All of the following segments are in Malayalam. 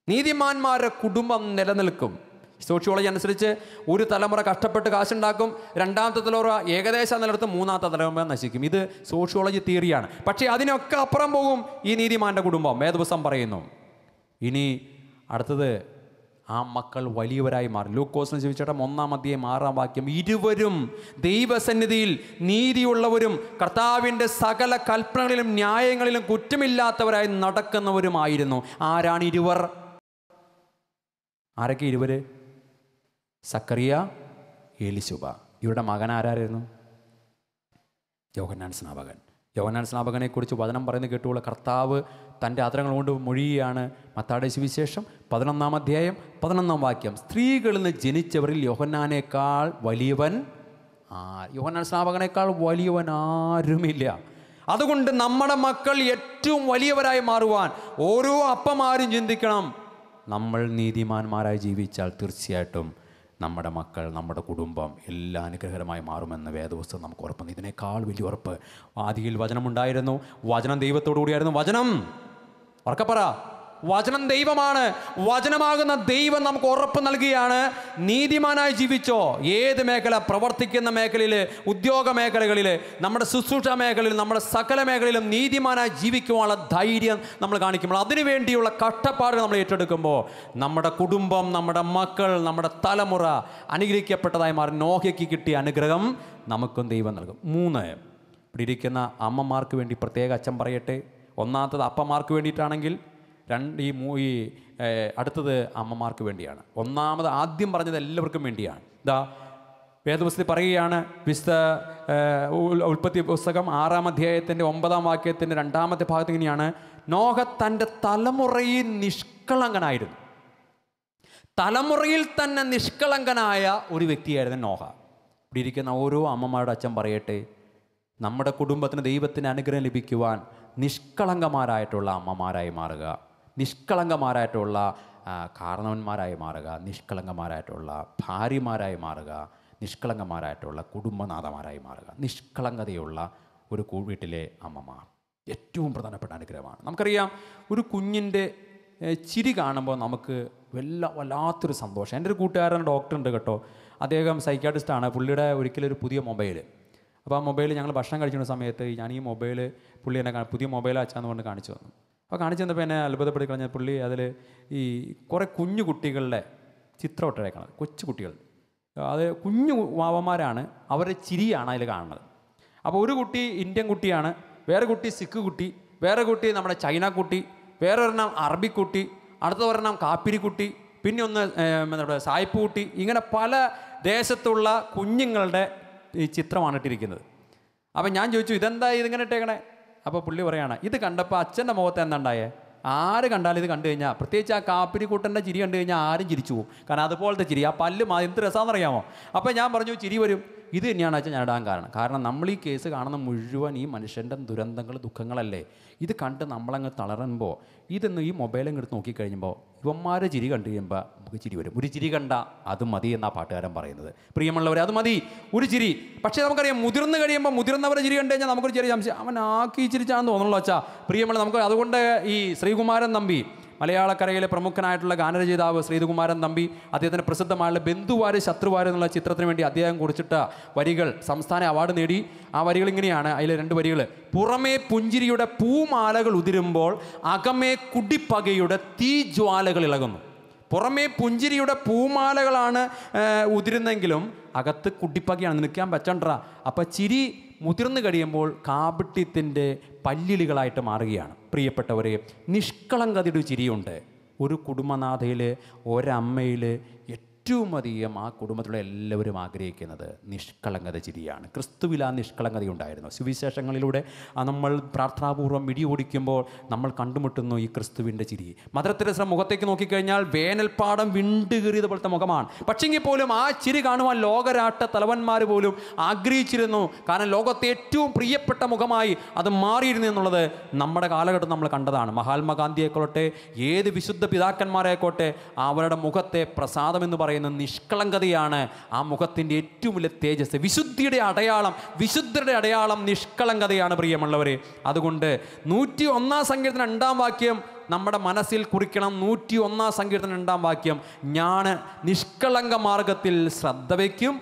നീതിമാന്മാരുടെ കുടുംബം നിലനിൽക്കും. സോഷ്യോളജി അനുസരിച്ച് ഒരു തലമുറ കഷ്ടപ്പെട്ട് കാശുണ്ടാക്കും, രണ്ടാമത്തെ തലമുറ ഏകദേശം നിലനിർത്തും, മൂന്നാമത്തെ തലമുറ നശിക്കും. ഇത് സോഷ്യോളജി തിയറിയാണ്. പക്ഷേ അതിനൊക്കെ അപ്പുറം പോകും ഈ നീതിമാന്റെ കുടുംബം. വേദപുസ്തകം പറയുന്നു. ഇനി അടുത്തത്, ആ മക്കൾ വലിയവരായി മാറി. ലൂക്കോസിന് ജീവിച്ചേട്ടം 1-ാം അധ്യായം 6-ാം വാക്യം, ഇരുവരും ദൈവസന്നിധിയിൽ നീതിയുള്ളവരും കർത്താവിൻ്റെ സകല കൽപ്പനകളിലും ന്യായങ്ങളിലും കുറ്റമില്ലാത്തവരായി നടക്കുന്നവരുമായിരുന്നു. ആരാണ് ഇരുവർ? ആരൊക്കെ ഇരുവര്? സക്കറിയ, എലിശുബ. ഇവരുടെ മകൻ ആരായിരുന്നു? യോഹന്നാൻ സ്നാപകൻ. യോഹന്നാൻ സ്നാപകനെ കുറിച്ച് വചനം പറയുന്നത് കേട്ടുള്ള കർത്താവ് തൻ്റെ ആദരങ്ങൾ കൊണ്ട് മൊഴിയാണ്. മത്തായിയുടെ സുവിശേഷം 11-ാം അധ്യായം 11-ാം വാക്യം, സ്ത്രീകളിൽ നിന്ന് ജനിച്ചവരിൽ യോഹന്നാനേക്കാൾ വലിയവൻ യോഹന്നാൻ സ്നാപകനേക്കാൾ വലിയവൻ ആരുമില്ല. അതുകൊണ്ട് നമ്മുടെ മക്കൾ ഏറ്റവും വലിയവരായി മാറുവാൻ ഓരോ അപ്പമാരും ചിന്തിക്കണം. നമ്മൾ നീതിമാന്മാരായി ജീവിച്ചാൽ തീർച്ചയായിട്ടും നമ്മുടെ മക്കൾ, നമ്മുടെ കുടുംബം എല്ലാം അനുഗ്രഹകരമായി മാറുമെന്ന് വേദപുസ്തകം നമുക്ക് ഉറപ്പുന്നു. ഇതിനേക്കാൾ വലിയ ഉറപ്പ്. ആദിയിൽ വചനമുണ്ടായിരുന്നു, വചനം ദൈവത്തോടു കൂടിയായിരുന്നു. വചനം ഉറക്കപ്പറ, വചനം ദൈവമാണ്. വചനമാകുന്ന ദൈവം നമുക്ക് ഉറപ്പ് നൽകുകയാണ്. നീതിമാനായി ജീവിച്ചോ. ഏത് മേഖല, പ്രവർത്തിക്കുന്ന മേഖലയിൽ, ഉദ്യോഗ മേഖലകളിൽ, നമ്മുടെ ശുശ്രൂഷ മേഖലയിൽ, നമ്മുടെ സകല മേഖലയിലും നീതിമാനായി ജീവിക്കുവാനുള്ള ധൈര്യം നമ്മൾ കാണിക്കുമ്പോൾ, അതിനുവേണ്ടിയുള്ള കഷ്ടപ്പാടുകൾ നമ്മൾ ഏറ്റെടുക്കുമ്പോൾ നമ്മുടെ കുടുംബം, നമ്മുടെ മക്കൾ, നമ്മുടെ തലമുറ അനുഗ്രഹിക്കപ്പെട്ടതായി മാറി. നോഹയ്ക്ക് കിട്ടിയ അനുഗ്രഹം നമുക്കും ദൈവം നൽകും. 3, ഇവിടെ ഇരിക്കുന്ന അമ്മമാർക്ക് വേണ്ടി പ്രത്യേക അച്ഛൻ പറയട്ടെ. ഒന്നാമത്തത് അപ്പന്മാർക്ക് വേണ്ടിയിട്ടാണെങ്കിൽ, അടുത്തത് അമ്മമാർക്ക് വേണ്ടിയാണ്. ആദ്യം പറഞ്ഞത് എല്ലാവർക്കും വേണ്ടിയാണ്. ഇതാ വേദപുസ്തകത്തിൽ പറയുകയാണ്. ഉൽപ്പത്തി പുസ്തകം 6-ാം അധ്യായത്തിൻ്റെ 9-ാം വാക്യത്തിൻ്റെ 2-ാമത്തെ ഭാഗത്ത് ഇങ്ങനെയാണ്, നോഹ തൻ്റെ തലമുറയിൽ നിഷ്കളങ്കനായിരുന്നു. തലമുറയിൽ തന്നെ നിഷ്കളങ്കനായ ഒരു വ്യക്തിയായിരുന്നു നോഹ. ഇവിടെ ഇരിക്കുന്ന ഓരോ അമ്മമാരുടെ അച്ഛൻ പറയട്ടെ, നമ്മുടെ കുടുംബത്തിന് ദൈവത്തിന് അനുഗ്രഹം ലഭിക്കുവാൻ നിഷ്കളങ്കമാരായിട്ടുള്ള അമ്മമാരായി മാറുക, നിഷ്കളങ്കമാരായിട്ടുള്ള കാരണവന്മാരായി മാറുക, നിഷ്കളങ്കമാരായിട്ടുള്ള ഭാര്യമാരായി മാറുക, നിഷ്കളങ്കമാരായിട്ടുള്ള കുടുംബനാഥന്മാരായി മാറുക. നിഷ്കളങ്കതയുള്ള ഒരു വീട്ടിലെ അമ്മമാർ ഏറ്റവും പ്രധാനപ്പെട്ട അനുഗ്രഹമാണ്. നമുക്കറിയാം, ഒരു കുഞ്ഞിൻ്റെ ചിരി കാണുമ്പോൾ നമുക്ക് വല്ലാത്തൊരു സന്തോഷം. എൻ്റെ ഒരു കൂട്ടുകാരൻ ഡോക്ടറുണ്ട് കേട്ടോ, അദ്ദേഹം സൈക്യാട്രിസ്റ്റാണ്. പുള്ളിയുടെ ഒരിക്കലൊരു പുതിയ മൊബൈൽ, അപ്പോൾ ആ മൊബൈൽ ഞങ്ങൾ ഭക്ഷണം കഴിക്കുന്ന സമയത്ത് ഞാൻ ഈ മൊബൈൽ പുള്ളി എന്നെ പുതിയ മൊബൈൽ അച്ഛാന്ന് പറഞ്ഞ് കാണിച്ചു തന്നു. അപ്പോൾ കാണിച്ചു തന്നപ്പോൾ എന്നെ അത്ഭുതപ്പെടുത്തി കളഞ്ഞ പുള്ളി അതിൽ ഈ കുറേ കുഞ്ഞു കുട്ടികളുടെ ചിത്രം ഇട്ടേക്കണം. കൊച്ചു കുട്ടികൾ, അത് കുഞ്ഞു വാവന്മാരാണ്, അവരുടെ ചിരിയാണ് അതിൽ കാണുന്നത്. അപ്പോൾ ഒരു കുട്ടി ഇന്ത്യൻ കുട്ടിയാണ്, വേറെ കുട്ടി സിഖ് കുട്ടി, വേറെ കുട്ടി നമ്മുടെ ചൈന കുട്ടി, വേറെ ഒരെണ്ണം അറബി കുട്ടി, അടുത്ത ഒരെണ്ണം കാപ്പിരി കുട്ടി, പിന്നെ ഒന്ന് നമ്മുടെ സായിപ്പ് കുട്ടി. ഇങ്ങനെ പല ദേശത്തുള്ള കുഞ്ഞുങ്ങളുടെ ഈ ചിത്രമാണ് ഇട്ടിരിക്കുന്നത്. അപ്പം ഞാൻ ചോദിച്ചു, ഇതെന്താ ഇതിങ്ങനെ ഇട്ടേക്കണേ? അപ്പോൾ പുള്ളി പറയാണ്, ഇത് കണ്ടപ്പോൾ അച്ഛൻ്റെ മുഖത്ത് എന്താണ്ടായേ? ആര് കണ്ടാലും ഇത് കണ്ടു കഴിഞ്ഞാൽ, പ്രത്യേകിച്ച് ആ കാപ്പിരിക്കൂട്ടൻ്റെ ചിരി കണ്ടു കഴിഞ്ഞാൽ ആരും ചിരിച്ചു പോകും. കാരണം അതുപോലത്തെ ചിരി, ആ പല്ല് എന്ത് രസമാണെന്നറിയാമോ? അപ്പോൾ ഞാൻ പറഞ്ഞു, ചിരി വരും. ഇത് തന്നെയാണ് അച്ഛൻ ഞാൻ ഇടാൻ കാരണം നമ്മൾ ഈ കേസ് കാണുന്ന മുഴുവൻ ഈ മനുഷ്യൻ്റെ ദുരന്തങ്ങൾ, ദുഃഖങ്ങളല്ലേ. ഇത് കണ്ട് നമ്മളങ്ങ് തളരുമ്പോൾ ഇതൊന്ന് ഈ മൊബൈലും എടുത്ത് നോക്കിക്കഴിയുമ്പോൾ ഇവന്മാരെ ചിരി കണ്ടു കഴിയുമ്പോൾ നമുക്ക് ചിരി വരും. ഒരു ചിരി കണ്ട അത് മതി എന്നാ പാട്ടുകാരൻ പറയുന്നത്. പ്രിയമുള്ളവരെ, അത് മതി ഒരു ചിരി. പക്ഷേ നമുക്കറിയാം, മുതിർന്ന് കഴിയുമ്പോൾ മുതിർന്നവരെ ചിരി കണ്ടു കഴിഞ്ഞാൽ നമുക്കൊരു ചെറിയ സംശയം, അവൻ ആക്കി ചിരിച്ചാണെന്ന് തോന്നുള്ളൂ അച്ഛാ. പ്രിയമുള്ള നമുക്ക് അതുകൊണ്ട് ഈ ശ്രീകുമാരൻ തമ്പി, മലയാളക്കരയിലെ പ്രമുഖനായിട്ടുള്ള ഗാനരചയിതാവ് ശ്രീകുമാരൻ തമ്പി, അദ്ദേഹത്തിൻ്റെ പ്രസിദ്ധമായുള്ള ബന്ധുവാര് ശത്രുവാര് എന്നുള്ള ചിത്രത്തിന് വേണ്ടി അദ്ദേഹം കുറിച്ചിട്ട വരികൾ സംസ്ഥാന അവാർഡ് നേടി. ആ വരികൾ ഇങ്ങനെയാണ്, അതിലെ 2 വരികൾ: പുറമേ പുഞ്ചിരിയുടെ പൂമാലകൾ ഉതിരുമ്പോൾ അകമേ കുടിപ്പകയുടെ തീജ്വാലകൾ ഇളകുന്നു. പുറമേ പുഞ്ചിരിയുടെ പൂമാലകളാണ് ഉതിരുന്നെങ്കിലും അകത്ത് കുടിപ്പകയാണ്, നിൽക്കാൻ പറ്റണ്ട. അപ്പം ചിരി മുതിർന്നു കഴിയുമ്പോൾ കാപട്യത്തിൻ്റെ പല്ലിലുകളായിട്ട് മാറുകയാണ്. പ്രിയപ്പെട്ടവരെ, നിഷ്കളങ്കതയുടെ ചിരിയുണ്ട് ഒരു കുടുംബനാഥയിൽ, ഒരമ്മയിൽ. ഏറ്റവും അധികം ആ കുടുംബത്തിലുള്ള എല്ലാവരും ആഗ്രഹിക്കുന്നത് നിഷ്കളങ്കത ചിരിയാണ്. ക്രിസ്തുവിൽ ആ നിഷ്കളങ്കതയുണ്ടായിരുന്നു. സുവിശേഷങ്ങളിലൂടെ നമ്മൾ പ്രാർത്ഥനാപൂർവ്വം മിടിയോടിക്കുമ്പോൾ നമ്മൾ കണ്ടുമുട്ടുന്നു ഈ ക്രിസ്തുവിൻ്റെ ചിരി. മദർ തെരേസ മുഖത്തേക്ക് നോക്കിക്കഴിഞ്ഞാൽ വേനൽപ്പാടം വിണ്ടുകീറിയത് പോലത്തെ മുഖമാണ്. പക്ഷെങ്കിൽ പോലും ആ ചിരി കാണുവാൻ ലോകരാട്ട തലവന്മാർ പോലും ആഗ്രഹിച്ചിരുന്നു. കാരണം ലോകത്തെ ഏറ്റവും പ്രിയപ്പെട്ട മുഖമായി അത് മാറിയിരുന്നു എന്നുള്ളത് നമ്മുടെ കാലഘട്ടം നമ്മൾ കണ്ടതാണ്. മഹാത്മാഗാന്ധിയായിക്കോട്ടെ, ഏത് വിശുദ്ധ പിതാക്കന്മാരായിക്കോട്ടെ, അവരുടെ മുഖത്തെ പ്രസാദം എന്ന് പറയുന്നത് പറയുന്നത് നിഷ്കളങ്കതയാണ് ആ മുഖത്തിൻ്റെ ഏറ്റവും വലിയ തേജസ്. വിശുദ്ധിയുടെ അടയാളം, വിശുദ്ധരുടെ അടയാളം നിഷ്കളങ്കതയാണ് പ്രിയമുള്ളവരെ. അതുകൊണ്ട് 101 സങ്കീർത്തനം 2 വാക്യം നമ്മുടെ മനസ്സിൽ കുറിക്കണം. 101 സങ്കീർത്തനം 2 വാക്യം, ഞാൻ നിഷ്കളങ്ക മാർഗത്തിൽ ശ്രദ്ധ വയ്ക്കും,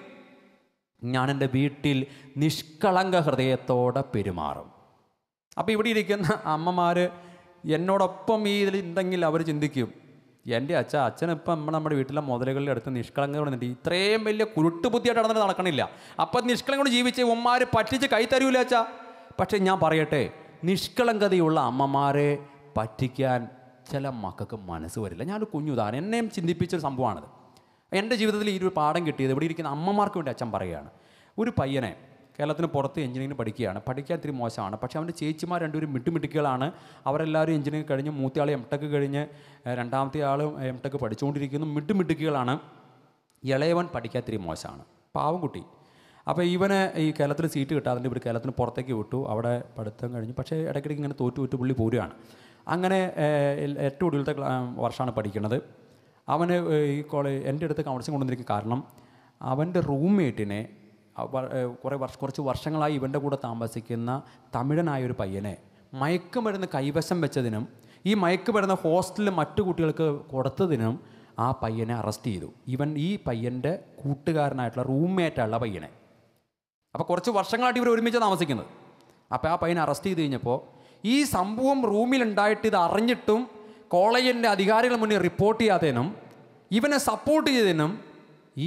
ഞാൻ എൻ്റെ വീട്ടിൽ നിഷ്കളങ്ക ഹൃദയത്തോടെ പെരുമാറും. അപ്പോൾ ഇവിടെ ഇരിക്കുന്ന അമ്മമാർ എന്നോടൊപ്പം ഈ ഇതിൽ ഉണ്ടെങ്കിൽ അവർ ചിന്തിക്കും, എൻ്റെ അച്ഛനിപ്പം നമ്മുടെ വീട്ടിലെ മുതലുകളുടെ അടുത്ത് നിഷ്കളങ്കത വന്നിട്ട് ഇത്രയും വലിയ കുരുട്ടുബുദ്ധിയായിട്ട് നടന്നിട്ട് നടക്കണില്ല. അപ്പം നിഷ്കളങ്കോട് ജീവിച്ച് ഉമ്മാർ പറ്റിച്ച് കൈ തരൂല അച്ഛാ. പക്ഷേ ഞാൻ പറയട്ടെ, നിഷ്കളങ്കതയുള്ള അമ്മമാരെ പറ്റിക്കാൻ ചില മക്കൾക്ക് മനസ്സ് വരില്ല. ഞാനൊരു കുഞ്ഞുദാഹരണം എന്നെയും ചിന്തിപ്പിച്ചൊരു സംഭവമാണിത്. എൻ്റെ ജീവിതത്തിൽ ഈ ഒരു പാഠം കിട്ടിയത് ഇവിടെ ഇരിക്കുന്ന അമ്മമാർക്ക് വേണ്ടി അച്ഛൻ പറയുകയാണ്. ഒരു പയ്യനെ കേരളത്തിന് പുറത്ത് എഞ്ചിനീയറിംഗ് പഠിക്കുകയാണ്. പഠിക്കാൻ ഇത്തിരി മോശമാണ്. പക്ഷേ അവൻ്റെ ചേച്ചിമാർ രണ്ടുപേരും മിട്ടുമിടുക്കുകളാണ്. അവരെല്ലാവരും എഞ്ചിനീയറിംഗ് കഴിഞ്ഞ്, മൂത്തയാൾ എംടെക് കഴിഞ്ഞ്, രണ്ടാമത്തെ ആൾ എംടെക് പഠിച്ചുകൊണ്ടിരിക്കുന്നു. മിട്ടുമിടുക്കുകളാണ്. ഇളയവൻ പഠിക്കാൻ ഇത്തിരി മോശമാണ്, പാവം കുട്ടി. അപ്പോൾ ഇവന് ഈ കേരളത്തിൽ സീറ്റ് കിട്ടാതെ ഇവർ കേരളത്തിന് പുറത്തേക്ക് വിട്ടു. അവിടെ പഠിത്തം കഴിഞ്ഞു. പക്ഷേ ഇടയ്ക്കിടയ്ക്ക് ഇങ്ങനെ തോറ്റു പുള്ളി പോരുകയാണ്. അങ്ങനെ ഏറ്റവും ഒടുവിലത്തെ വർഷമാണ് പഠിക്കുന്നത്. അവന് ഈ എൻ്റെ അടുത്ത് കൗൺസിലിംഗ് കൊണ്ടുവന്നിരിക്കും. കാരണം അവൻ്റെ റൂംമേറ്റിനെ കുറച്ച് വർഷങ്ങളായി ഇവൻ്റെ കൂടെ താമസിക്കുന്ന തമിഴനായൊരു പയ്യനെ മയക്കുമരുന്ന് കൈവശം വെച്ചതിനും ഈ മയക്കുമരുന്ന് ഹോസ്റ്റലിൽ മറ്റു കുട്ടികൾക്ക് കൊടുത്തതിനും ആ പയ്യനെ അറസ്റ്റ് ചെയ്തു. ഈ പയ്യൻ്റെ കൂട്ടുകാരനായിട്ടുള്ള റൂംമേറ്റായുള്ള പയ്യനെ. അപ്പോൾ കുറച്ച് വർഷങ്ങളായിട്ട് ഇവർ ഒരുമിച്ച് താമസിക്കുന്നത്. അപ്പോൾ ആ പയ്യനെ അറസ്റ്റ് ചെയ്ത് കഴിഞ്ഞപ്പോൾ ഈ സംഭവം റൂമിലുണ്ടായിട്ട് ഇത് അറിഞ്ഞിട്ടും കോളേജിൻ്റെ അധികാരികൾ മുന്നിൽ റിപ്പോർട്ട് ചെയ്യാത്തതിനും ഇവനെ സപ്പോർട്ട് ചെയ്തതിനും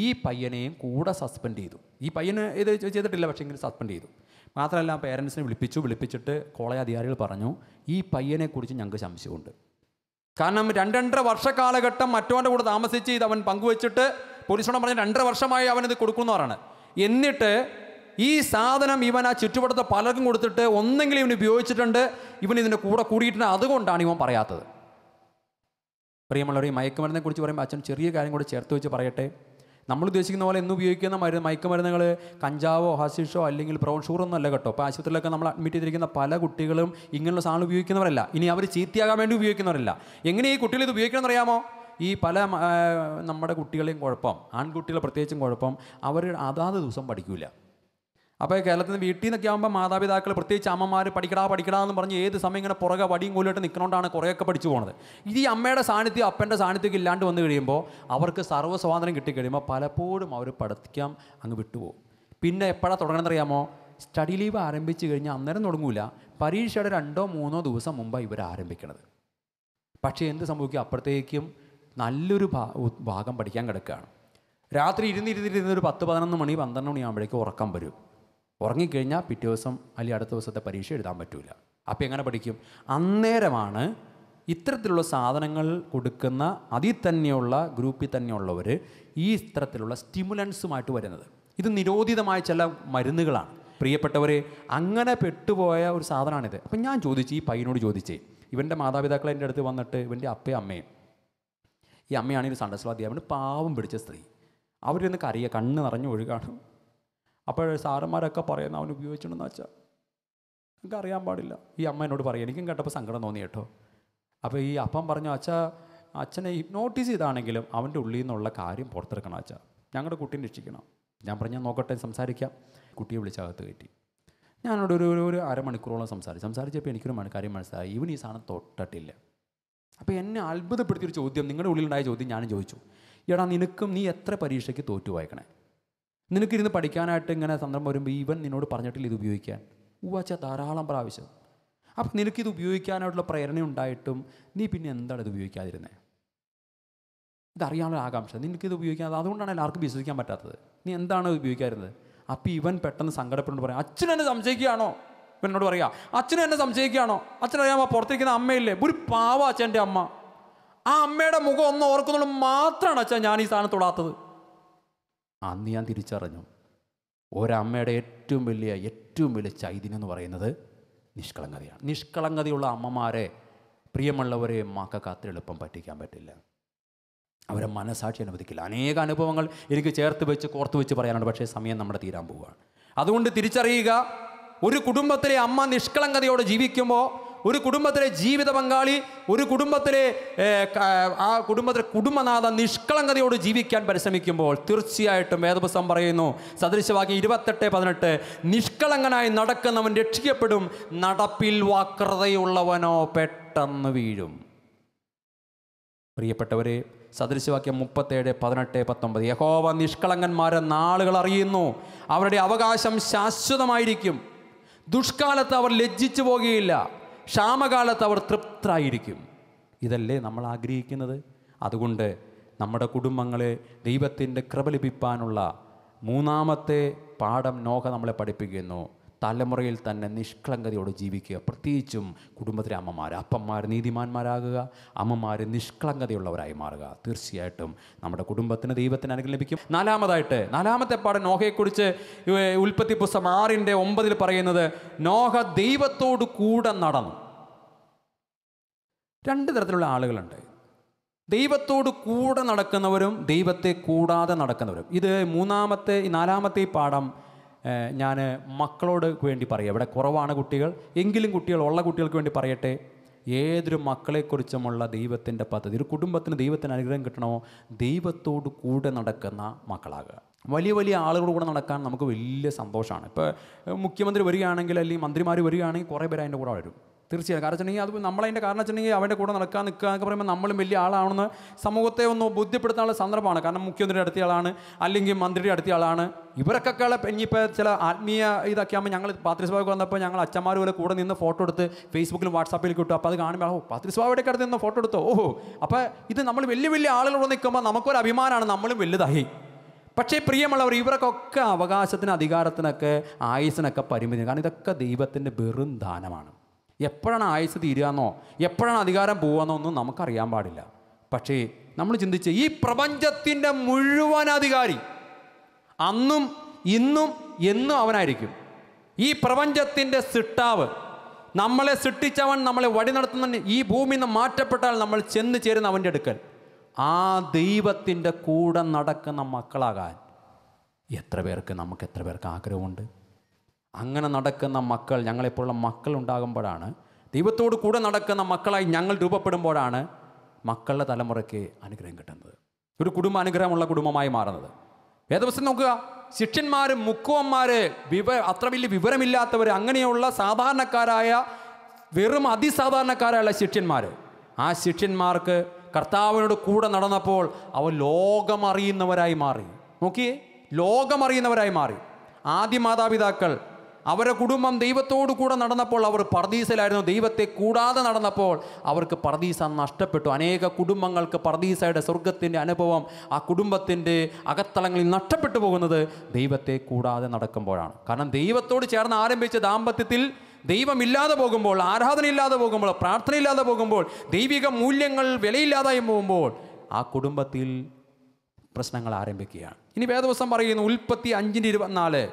ഈ പയ്യനെയും കൂടെ സസ്പെൻഡ് ചെയ്തു. ഈ പയ്യന് ഇത് ചെയ്തിട്ടില്ല, പക്ഷേ ഇങ്ങനെ സസ്പെൻഡ് ചെയ്തു. മാത്രമല്ല പേരൻസിനെ വിളിപ്പിച്ചിട്ട് കോളേജ് അധികാരികൾ പറഞ്ഞു, ഈ പയ്യനെക്കുറിച്ച് ഞങ്ങൾക്ക് സംശയമുണ്ട്. കാരണം 2.5 വർഷക്കാലഘട്ടം മറ്റവൻ്റെ കൂടെ താമസിച്ച് ഇത് അവൻ പങ്കുവെച്ചിട്ട് പോലീസിനോട് പറഞ്ഞ് 2.5 വർഷമായി അവനിത് കൊടുക്കുന്നു പറയാണ്. എന്നിട്ട് ഈ സാധനം ഇവൻ ആ ചുറ്റുപാടത്തെ പലർക്കും കൊടുത്തിട്ട് ഒന്നെങ്കിലും ഇവന് ഉപയോഗിച്ചിട്ടുണ്ട്, ഇവൻ ഇതിൻ്റെ കൂടെ കൂടിയിട്ടുണ്ട്. അതുകൊണ്ടാണ് ഇവൻ പറയാത്തത്. പ്രിയമുള്ളവർ, ഈ മയക്കുമരുന്നിനെ കുറിച്ച് പറയുമ്പോൾ അച്ഛൻ ചെറിയ കാര്യം കൂടെ ചേർത്ത് വെച്ച് പറയട്ടെ. നമ്മൾ ഉദ്ദേശിക്കുന്ന പോലെ എന്ന് ഉപയോഗിക്കുന്ന മയക്കുമരുന്നുകൾ കഞ്ചാവോ ഹസിഷോ അല്ലെങ്കിൽ ബ്രൗൺ ഷുഗറൊന്നും അല്ല കേട്ടോ. ഇപ്പോൾ ആശുപത്രിയിലൊക്കെ നമ്മൾ അഡ്മിറ്റ് ചെയ്തിരിക്കുന്ന പല കുട്ടികളും ഇങ്ങനെയുള്ള സാധനം ഉപയോഗിക്കുന്നവരല്ല. ഇനി അവർ ചീത്തയാകാൻ വേണ്ടി ഉപയോഗിക്കുന്നവരല്ല. എങ്ങനെ ഈ കുട്ടികൾ ഇത് ഉപയോഗിക്കണമെന്ന് അറിയാമോ? ഈ പല നമ്മുടെ കുട്ടികളെയും കുഴപ്പം, ആൺകുട്ടികളെ പ്രത്യേകിച്ചും കുഴപ്പം, അവർ അതാത് ദിവസം പഠിക്കില്ല. അപ്പോൾ കേരളത്തിൽ നിന്ന് വീട്ടിൽ നിന്നൊക്കെ ആകുമ്പോൾ മാതാപിതാക്കൾ പ്രത്യേകിച്ച് അമ്മമാർ പഠിക്കടാ എന്ന് പറഞ്ഞ് ഏത് സമയം ഇങ്ങനെ പുറകെ വടിയും കോലിട്ട് നിൽക്കണോണ്ടാണ് കുറേയൊക്കെ പഠിച്ചു പോകുന്നത്. ഇത് ഈ അമ്മയുടെ സാന്നിധ്യം അപ്പൻ്റെ സാന്നിധ്യം ഇല്ലാണ്ട് വന്നു കഴിയുമ്പോൾ അവർക്ക് സർവ്വ സ്വാതന്ത്ര്യം കിട്ടിക്കഴിയുമ്പോൾ പലപ്പോഴും അവർ പഠിക്കാൻ അങ്ങ് വിട്ടുപോകും. പിന്നെ എപ്പോഴാണ് തുടങ്ങണമെന്നറിയാമോ? സ്റ്റഡി ലീവ് ആരംഭിച്ച് കഴിഞ്ഞാൽ അന്നേരം തുടങ്ങൂല, പരീക്ഷയുടെ 2-3 ദിവസം മുമ്പാണ് ഇവർ ആരംഭിക്കുന്നത്. പക്ഷേ എന്ത് സംഭവിക്കും? അപ്പോഴത്തേക്കും നല്ലൊരു ഭാഗം പഠിക്കാൻ കിടക്കുകയാണ്. രാത്രി ഇരുന്നിരുന്നൊരു 10-11 മണി 12 മണിയാകുമ്പോഴേക്കും ഉറക്കം വരും. ഉറങ്ങിക്കഴിഞ്ഞാൽ പിറ്റേ ദിവസം അല്ലെങ്കിൽ അടുത്ത ദിവസത്തെ പരീക്ഷ എഴുതാൻ പറ്റില്ല. അപ്പോൾ എങ്ങനെ പഠിക്കും? അന്നേരമാണ് ഇത്തരത്തിലുള്ള സാധനങ്ങൾ കൊടുക്കുന്ന അതിൽ തന്നെയുള്ള ഗ്രൂപ്പിൽ തന്നെയുള്ളവർ ഈ ഇത്തരത്തിലുള്ള സ്റ്റിമുലൻസുമായിട്ട് വരുന്നത്. ഇത് നിരോധിതമായ ചില മരുന്നുകളാണ്. പ്രിയപ്പെട്ടവരെ, അങ്ങനെ പെട്ടുപോയ ഒരു സാധനമാണിത്. അപ്പം ഞാൻ ചോദിച്ചു, ഈ പയ്യനോട് ചോദിച്ചേ, ഇവൻ്റെ മാതാപിതാക്കൾ എൻ്റെ അടുത്ത് വന്നിട്ട് ഇവൻ്റെ അപ്പയും അമ്മയും, ഈ അമ്മയാണെങ്കിൽ സൺഡേ സ്കൂൾ അധ്യാപകന് പാവം പിടിച്ച സ്ത്രീ, അവരൊന്ന് കരയുക, കണ്ണ് നിറഞ്ഞു ഒഴുകാണ്. അപ്പോൾ സാറന്മാരൊക്കെ പറയുന്ന അവൻ ഉപയോഗിച്ചിട്ടുണ്ടെന്ന് വെച്ചാൽ എനിക്ക് അറിയാൻ പാടില്ല. ഈ അമ്മ എന്നോട് പറയും, എനിക്കും കേട്ടപ്പോൾ സങ്കടം തോന്നി കേട്ടോ. അപ്പോൾ ഈ അപ്പം പറഞ്ഞു, അച്ഛനെ ഹിപ്നോട്ടീസ് ചെയ്താണെങ്കിലും അവൻ്റെ ഉള്ളിൽ നിന്നുള്ള കാര്യം പുറത്തെടുക്കണം അച്ഛാ, ഞങ്ങളുടെ കുട്ടീനെ രക്ഷിക്കണം. ഞാൻ പറഞ്ഞാൽ നോക്കട്ടെ, സംസാരിക്കാം. കുട്ടിയെ വിളിച്ചകത്ത് കയറ്റി ഞാനോട് ഒരു അരമണിക്കൂറോളം സംസാരിച്ചപ്പോൾ എനിക്കൊരു കാര്യം മനസ്സിലായി, ഇവൻ ഈ സാധനം തൊട്ടിട്ടില്ല. അപ്പോൾ എന്നെ അത്ഭുതപ്പെടുത്തിയൊരു ചോദ്യം, നിങ്ങളുടെ ഉള്ളിലുണ്ടായ ചോദ്യം ഞാനും ചോദിച്ചു. എടാ, നീ എത്ര പരീക്ഷയ്ക്ക് തോറ്റു വായിക്കണേ? നിനക്കിരുന്ന് പഠിക്കാനായിട്ട് ഇങ്ങനെ സന്ദർഭം വരുമ്പോൾ ഇവൻ നിന്നോട് പറഞ്ഞിട്ടില്ല ഇത് ഉപയോഗിക്കാൻ? ഊവാച്ചാൽ ധാരാളം പ്രാവശ്യം. അപ്പം നിനക്കിത് ഉപയോഗിക്കാനായിട്ടുള്ള പ്രേരണ ഉണ്ടായിട്ടും നീ പിന്നെ എന്താണ് ഇത് ഉപയോഗിക്കാതിരുന്നത്? ഇതറിയാനുള്ള ആകാംക്ഷ, നിനക്കിത് ഉപയോഗിക്കാൻ, അതുകൊണ്ടാണ് എല്ലാവർക്കും വിശ്വസിക്കാൻ പറ്റാത്തത്. നീ എന്താണ് ഉപയോഗിക്കാതിരുന്നത്? അപ്പം ഇവൻ പെട്ടെന്ന് സങ്കടപ്പെട്ട് പറയാം, അച്ഛനെന്നെ സംശയിക്കുകയാണോ? എന്നോട് പറയാം, അച്ഛനെന്നെ സംശയിക്കുകയാണോ? അച്ഛനറിയാമോ പുറത്തിരിക്കുന്ന അമ്മയില്ലേ, ഒരു പാവ അച്ഛൻ്റെ അമ്മ, ആ അമ്മയുടെ മുഖം ഒന്ന് ഓർക്കുന്നുള്ളൂ മാത്രമാണ് അച്ഛൻ ഞാൻ ഈ സാധനം തൊടാത്തത്. അന്ന് ഞാൻ തിരിച്ചറിഞ്ഞു, ഒരമ്മയുടെ ഏറ്റവും വലിയ ചൈതന്യം എന്ന് പറയുന്നത് നിഷ്കളങ്കതയാണ്. നിഷ്കളങ്കതയുള്ള അമ്മമാരെ, പ്രിയമുള്ളവരെ, മക്കൾക്ക് അത്ര എളുപ്പം പറ്റിക്കാൻ പറ്റില്ല. അവരെ മനസാക്ഷി അനുവദിക്കില്ല. അനേക അനുഭവങ്ങൾ എനിക്ക് കോർത്ത് വെച്ച് പറയാനുണ്ട്, പക്ഷേ സമയം നമ്മുടെ തീരാൻ പോവുകയാണ്. അതുകൊണ്ട് തിരിച്ചറിയുക, ഒരു കുടുംബത്തിലെ അമ്മ നിഷ്കളങ്കതയോടെ ജീവിക്കുമ്പോൾ ഒരു കുടുംബത്തിലെ ജീവിത പങ്കാളി, ഒരു കുടുംബത്തിലെ ആ കുടുംബത്തിലെ കുടുംബനാഥ നിഷ്കളങ്കതയോട് ജീവിക്കാൻ പരിശ്രമിക്കുമ്പോൾ തീർച്ചയായിട്ടും വേദപുസ്തകം പറയുന്നു, സദൃശവാക്യം 28:18, നിഷ്കളങ്കനായി നടക്കുന്നവൻ രക്ഷിക്കപ്പെടും, നടപ്പിൽ വക്രതയുള്ളവനോ പെട്ടെന്ന് വീഴും. പ്രിയപ്പെട്ടവരെ, സദൃശവാക്യം 37:18-19, യഹോവ നിഷ്കളങ്കന്മാരെ നാളുകൾ അറിയുന്നു, അവരുടെ അവകാശം ശാശ്വതമായിരിക്കും. ദുഷ്കാലത്ത് അവർ ലജ്ജിച്ചു പോകുകയില്ല, ക്ഷാമകാലത്ത് അവർ തൃപ്തരായിരിക്കും. ഇതല്ലേ നമ്മൾ ആഗ്രഹിക്കുന്നത്? അതുകൊണ്ട് നമ്മുടെ കുടുംബങ്ങളെ ദൈവത്തിൻ്റെ കൃപ ലഭിക്കാനുള്ള മൂന്നാമത്തെ പാഠം നോഹ നമ്മളെ പഠിപ്പിക്കുന്നു. തലമുറയിൽ തന്നെ നിഷ്കളങ്കതയോട് ജീവിക്കുക. പ്രത്യേകിച്ചും കുടുംബത്തിലെ അമ്മമാർ, അപ്പന്മാർ നീതിമാന്മാരാകുക, അമ്മമാർ നിഷ്കളങ്കതയുള്ളവരായി മാറുക. തീർച്ചയായിട്ടും നമ്മുടെ കുടുംബത്തിന് ദൈവത്തിന് അനുഗ്രഹം ലഭിക്കും. നാലാമത്തെ പാഠം നോഹയെക്കുറിച്ച് ഉൽപ്പത്തി പുസ്തകം 6:9 പറയുന്നത്, നോഹ ദൈവത്തോട് കൂടെ നടന്നു. രണ്ട് തരത്തിലുള്ള ആളുകളുണ്ട്. ദൈവത്തോട് കൂടെ നടക്കുന്നവരും ദൈവത്തെ കൂടാതെ നടക്കുന്നവരും. ഇത് നാലാമത്തെ പാഠം ഞാൻ മക്കളോട് വേണ്ടി പറയാം. ഇവിടെ കുറവാണ് കുട്ടികൾ, എങ്കിലും കുട്ടികളുള്ള കുട്ടികൾക്ക് വേണ്ടി പറയട്ടെ. ഏതൊരു മക്കളെക്കുറിച്ചുമുള്ള ദൈവത്തിൻ്റെ പദ്ധതി, ഒരു കുടുംബത്തിന് ദൈവത്തിന് അനുഗ്രഹം കിട്ടണമോ, ദൈവത്തോട് കൂടെ നടക്കുന്ന മക്കളാകുക. വലിയ വലിയ ആളുകളുടെ കൂടെ നടക്കാൻ നമുക്ക് വലിയ സന്തോഷമാണ്. ഇപ്പോൾ മുഖ്യമന്ത്രി വരികയാണെങ്കിൽ, അല്ലെങ്കിൽ മന്ത്രിമാർ വരികയാണെങ്കിൽ കുറേ പേര് അതിൻ്റെ കൂടെ വരും. തീർച്ചയായും. കാരണം വെച്ചിട്ടുണ്ടെങ്കിൽ അത് നമ്മളതിൻ്റെ കാരണം വെച്ചിട്ടുണ്ടെങ്കിൽ അവൻ്റെ കൂടെ നിൽക്കുക എന്നൊക്കെ പറയുമ്പോൾ നമ്മളും വലിയ ആളാണെന്ന് സമൂഹത്തെ ഒന്ന് ബോധ്യപ്പെടുത്താനുള്ള സന്ദർഭമാണ്. കാരണം മുഖ്യമന്ത്രിയുടെ അടുത്ത ആളാണ്, അല്ലെങ്കിൽ മന്ത്രിയുടെ അടുത്ത ആളാണ്. ഇവരൊക്കെ ഇനിയിപ്പോൾ ചില ആത്മീയ ഇതൊക്കെ ആകുമ്പോൾ, ഞങ്ങൾ പാത്രിസ്വാമിക്ക് വന്നപ്പോൾ ഞങ്ങൾ അച്ഛന്മാർ പോലെ കൂടെ നിന്ന് ഫോട്ടോ എടുത്ത് ഫേസ്ബുക്കിലും വാട്സാപ്പിലും കിട്ടും. അപ്പോൾ അത് കാണുമ്പോൾ പാത്രിസ്വാമിയുടെ അടുത്ത് നിന്ന് ഫോട്ടോ എടുത്തോ, അപ്പോൾ ഇത് നമ്മൾ വലിയ വലിയ ആളുകളോട് നിൽക്കുമ്പോൾ നമുക്കൊരു അഭിമാനമാണ്, നമ്മളും വലുതായി. പക്ഷേ പ്രിയമുള്ളവർ, ഇവർക്കൊക്കെ അവകാശത്തിന്, അധികാരത്തിനൊക്കെ, ആയുസിനൊക്കെ പരിമിതി. കാരണം ഇതൊക്കെ ദൈവത്തിൻ്റെ വെറും ദാനമാണ്. എപ്പോഴാണ് ആയുസ് തീരുകയെന്നോ എപ്പോഴാണ് അധികാരം പോകുകയെന്നോ ഒന്നും നമുക്കറിയാൻ പാടില്ല. പക്ഷേ നമ്മൾ ചിന്തിച്ച്, ഈ പ്രപഞ്ചത്തിൻ്റെ മുഴുവൻ അധികാരി അന്നും ഇന്നും എന്നും അവനായിരിക്കും. ഈ പ്രപഞ്ചത്തിൻ്റെ സൃഷ്ടാവ്, നമ്മളെ സൃഷ്ടിച്ചവൻ, നമ്മളെ വഴി നടത്തുന്ന, ഈ ഭൂമിയിൽ നിന്ന് മാറ്റപ്പെട്ടാൽ നമ്മൾ ചെന്ന് ചേരുന്ന അവൻ്റെ അടുക്കൽ, ആ ദൈവത്തിൻ്റെ കൂടെ നടക്കുന്ന മക്കളാകാൻ എത്ര പേർക്ക് ആഗ്രഹമുണ്ട്? അങ്ങനെ നടക്കുന്ന മക്കൾ, ഞങ്ങളെപ്പോലുള്ള മക്കൾ ഉണ്ടാകുമ്പോഴാണ്, ദൈവത്തോട് കൂടെ നടക്കുന്ന മക്കളായി ഞങ്ങൾ രൂപപ്പെടുമ്പോഴാണ് മക്കളുടെ തലമുറയ്ക്ക് അനുഗ്രഹം കിട്ടുന്നത്, ഒരു കുടുംബ അനുഗ്രഹമുള്ള കുടുംബമായി മാറുന്നത്. വേദപുസ്തകം നോക്കുക, ശിഷ്യന്മാർ, മുക്കുവന്മാർ, അത്ര വലിയ വിവരമില്ലാത്തവർ, അങ്ങനെയുള്ള സാധാരണക്കാരായ, വെറും അതിസാധാരണക്കാരായുള്ള ശിഷ്യന്മാർ, ആ ശിഷ്യന്മാർക്ക് കർത്താവിനോട് കൂടെ നടന്നപ്പോൾ അവർ ലോകമറിയുന്നവരായി മാറി. നോക്കിയേ, ലോകമറിയുന്നവരായി മാറി. ആദ്യ മാതാപിതാക്കൾ, അവരുടെ കുടുംബം ദൈവത്തോടു കൂടെ നടന്നപ്പോൾ അവർ പർദീസയിലായിരുന്നു. ദൈവത്തെ കൂടാതെ നടന്നപ്പോൾ അവർക്ക് പർദീസ നഷ്ടപ്പെട്ടു. അനേക കുടുംബങ്ങൾക്ക് പർദീസയുടെ സ്വർഗത്തിൻ്റെ അനുഭവം ആ കുടുംബത്തിൻ്റെ അകത്തളങ്ങളിൽ നഷ്ടപ്പെട്ടു പോകുന്നത് ദൈവത്തെ കൂടാതെ നടക്കുമ്പോഴാണ്. കാരണം ദൈവത്തോട് ചേർന്ന് ആരംഭിച്ച ദാമ്പത്യത്തിൽ ദൈവമില്ലാതെ പോകുമ്പോൾ, ആരാധനയില്ലാതെ പോകുമ്പോൾ, പ്രാർത്ഥനയില്ലാതെ പോകുമ്പോൾ, ദൈവിക മൂല്യങ്ങൾ വിലയില്ലാതായി പോകുമ്പോൾ ആ കുടുംബത്തിൽ പ്രശ്നങ്ങൾ ആരംഭിക്കുകയാണ്. ഇനി വേദപുസ്തകം പറയുന്നു, ഉൽപ്പത്തി 5:24,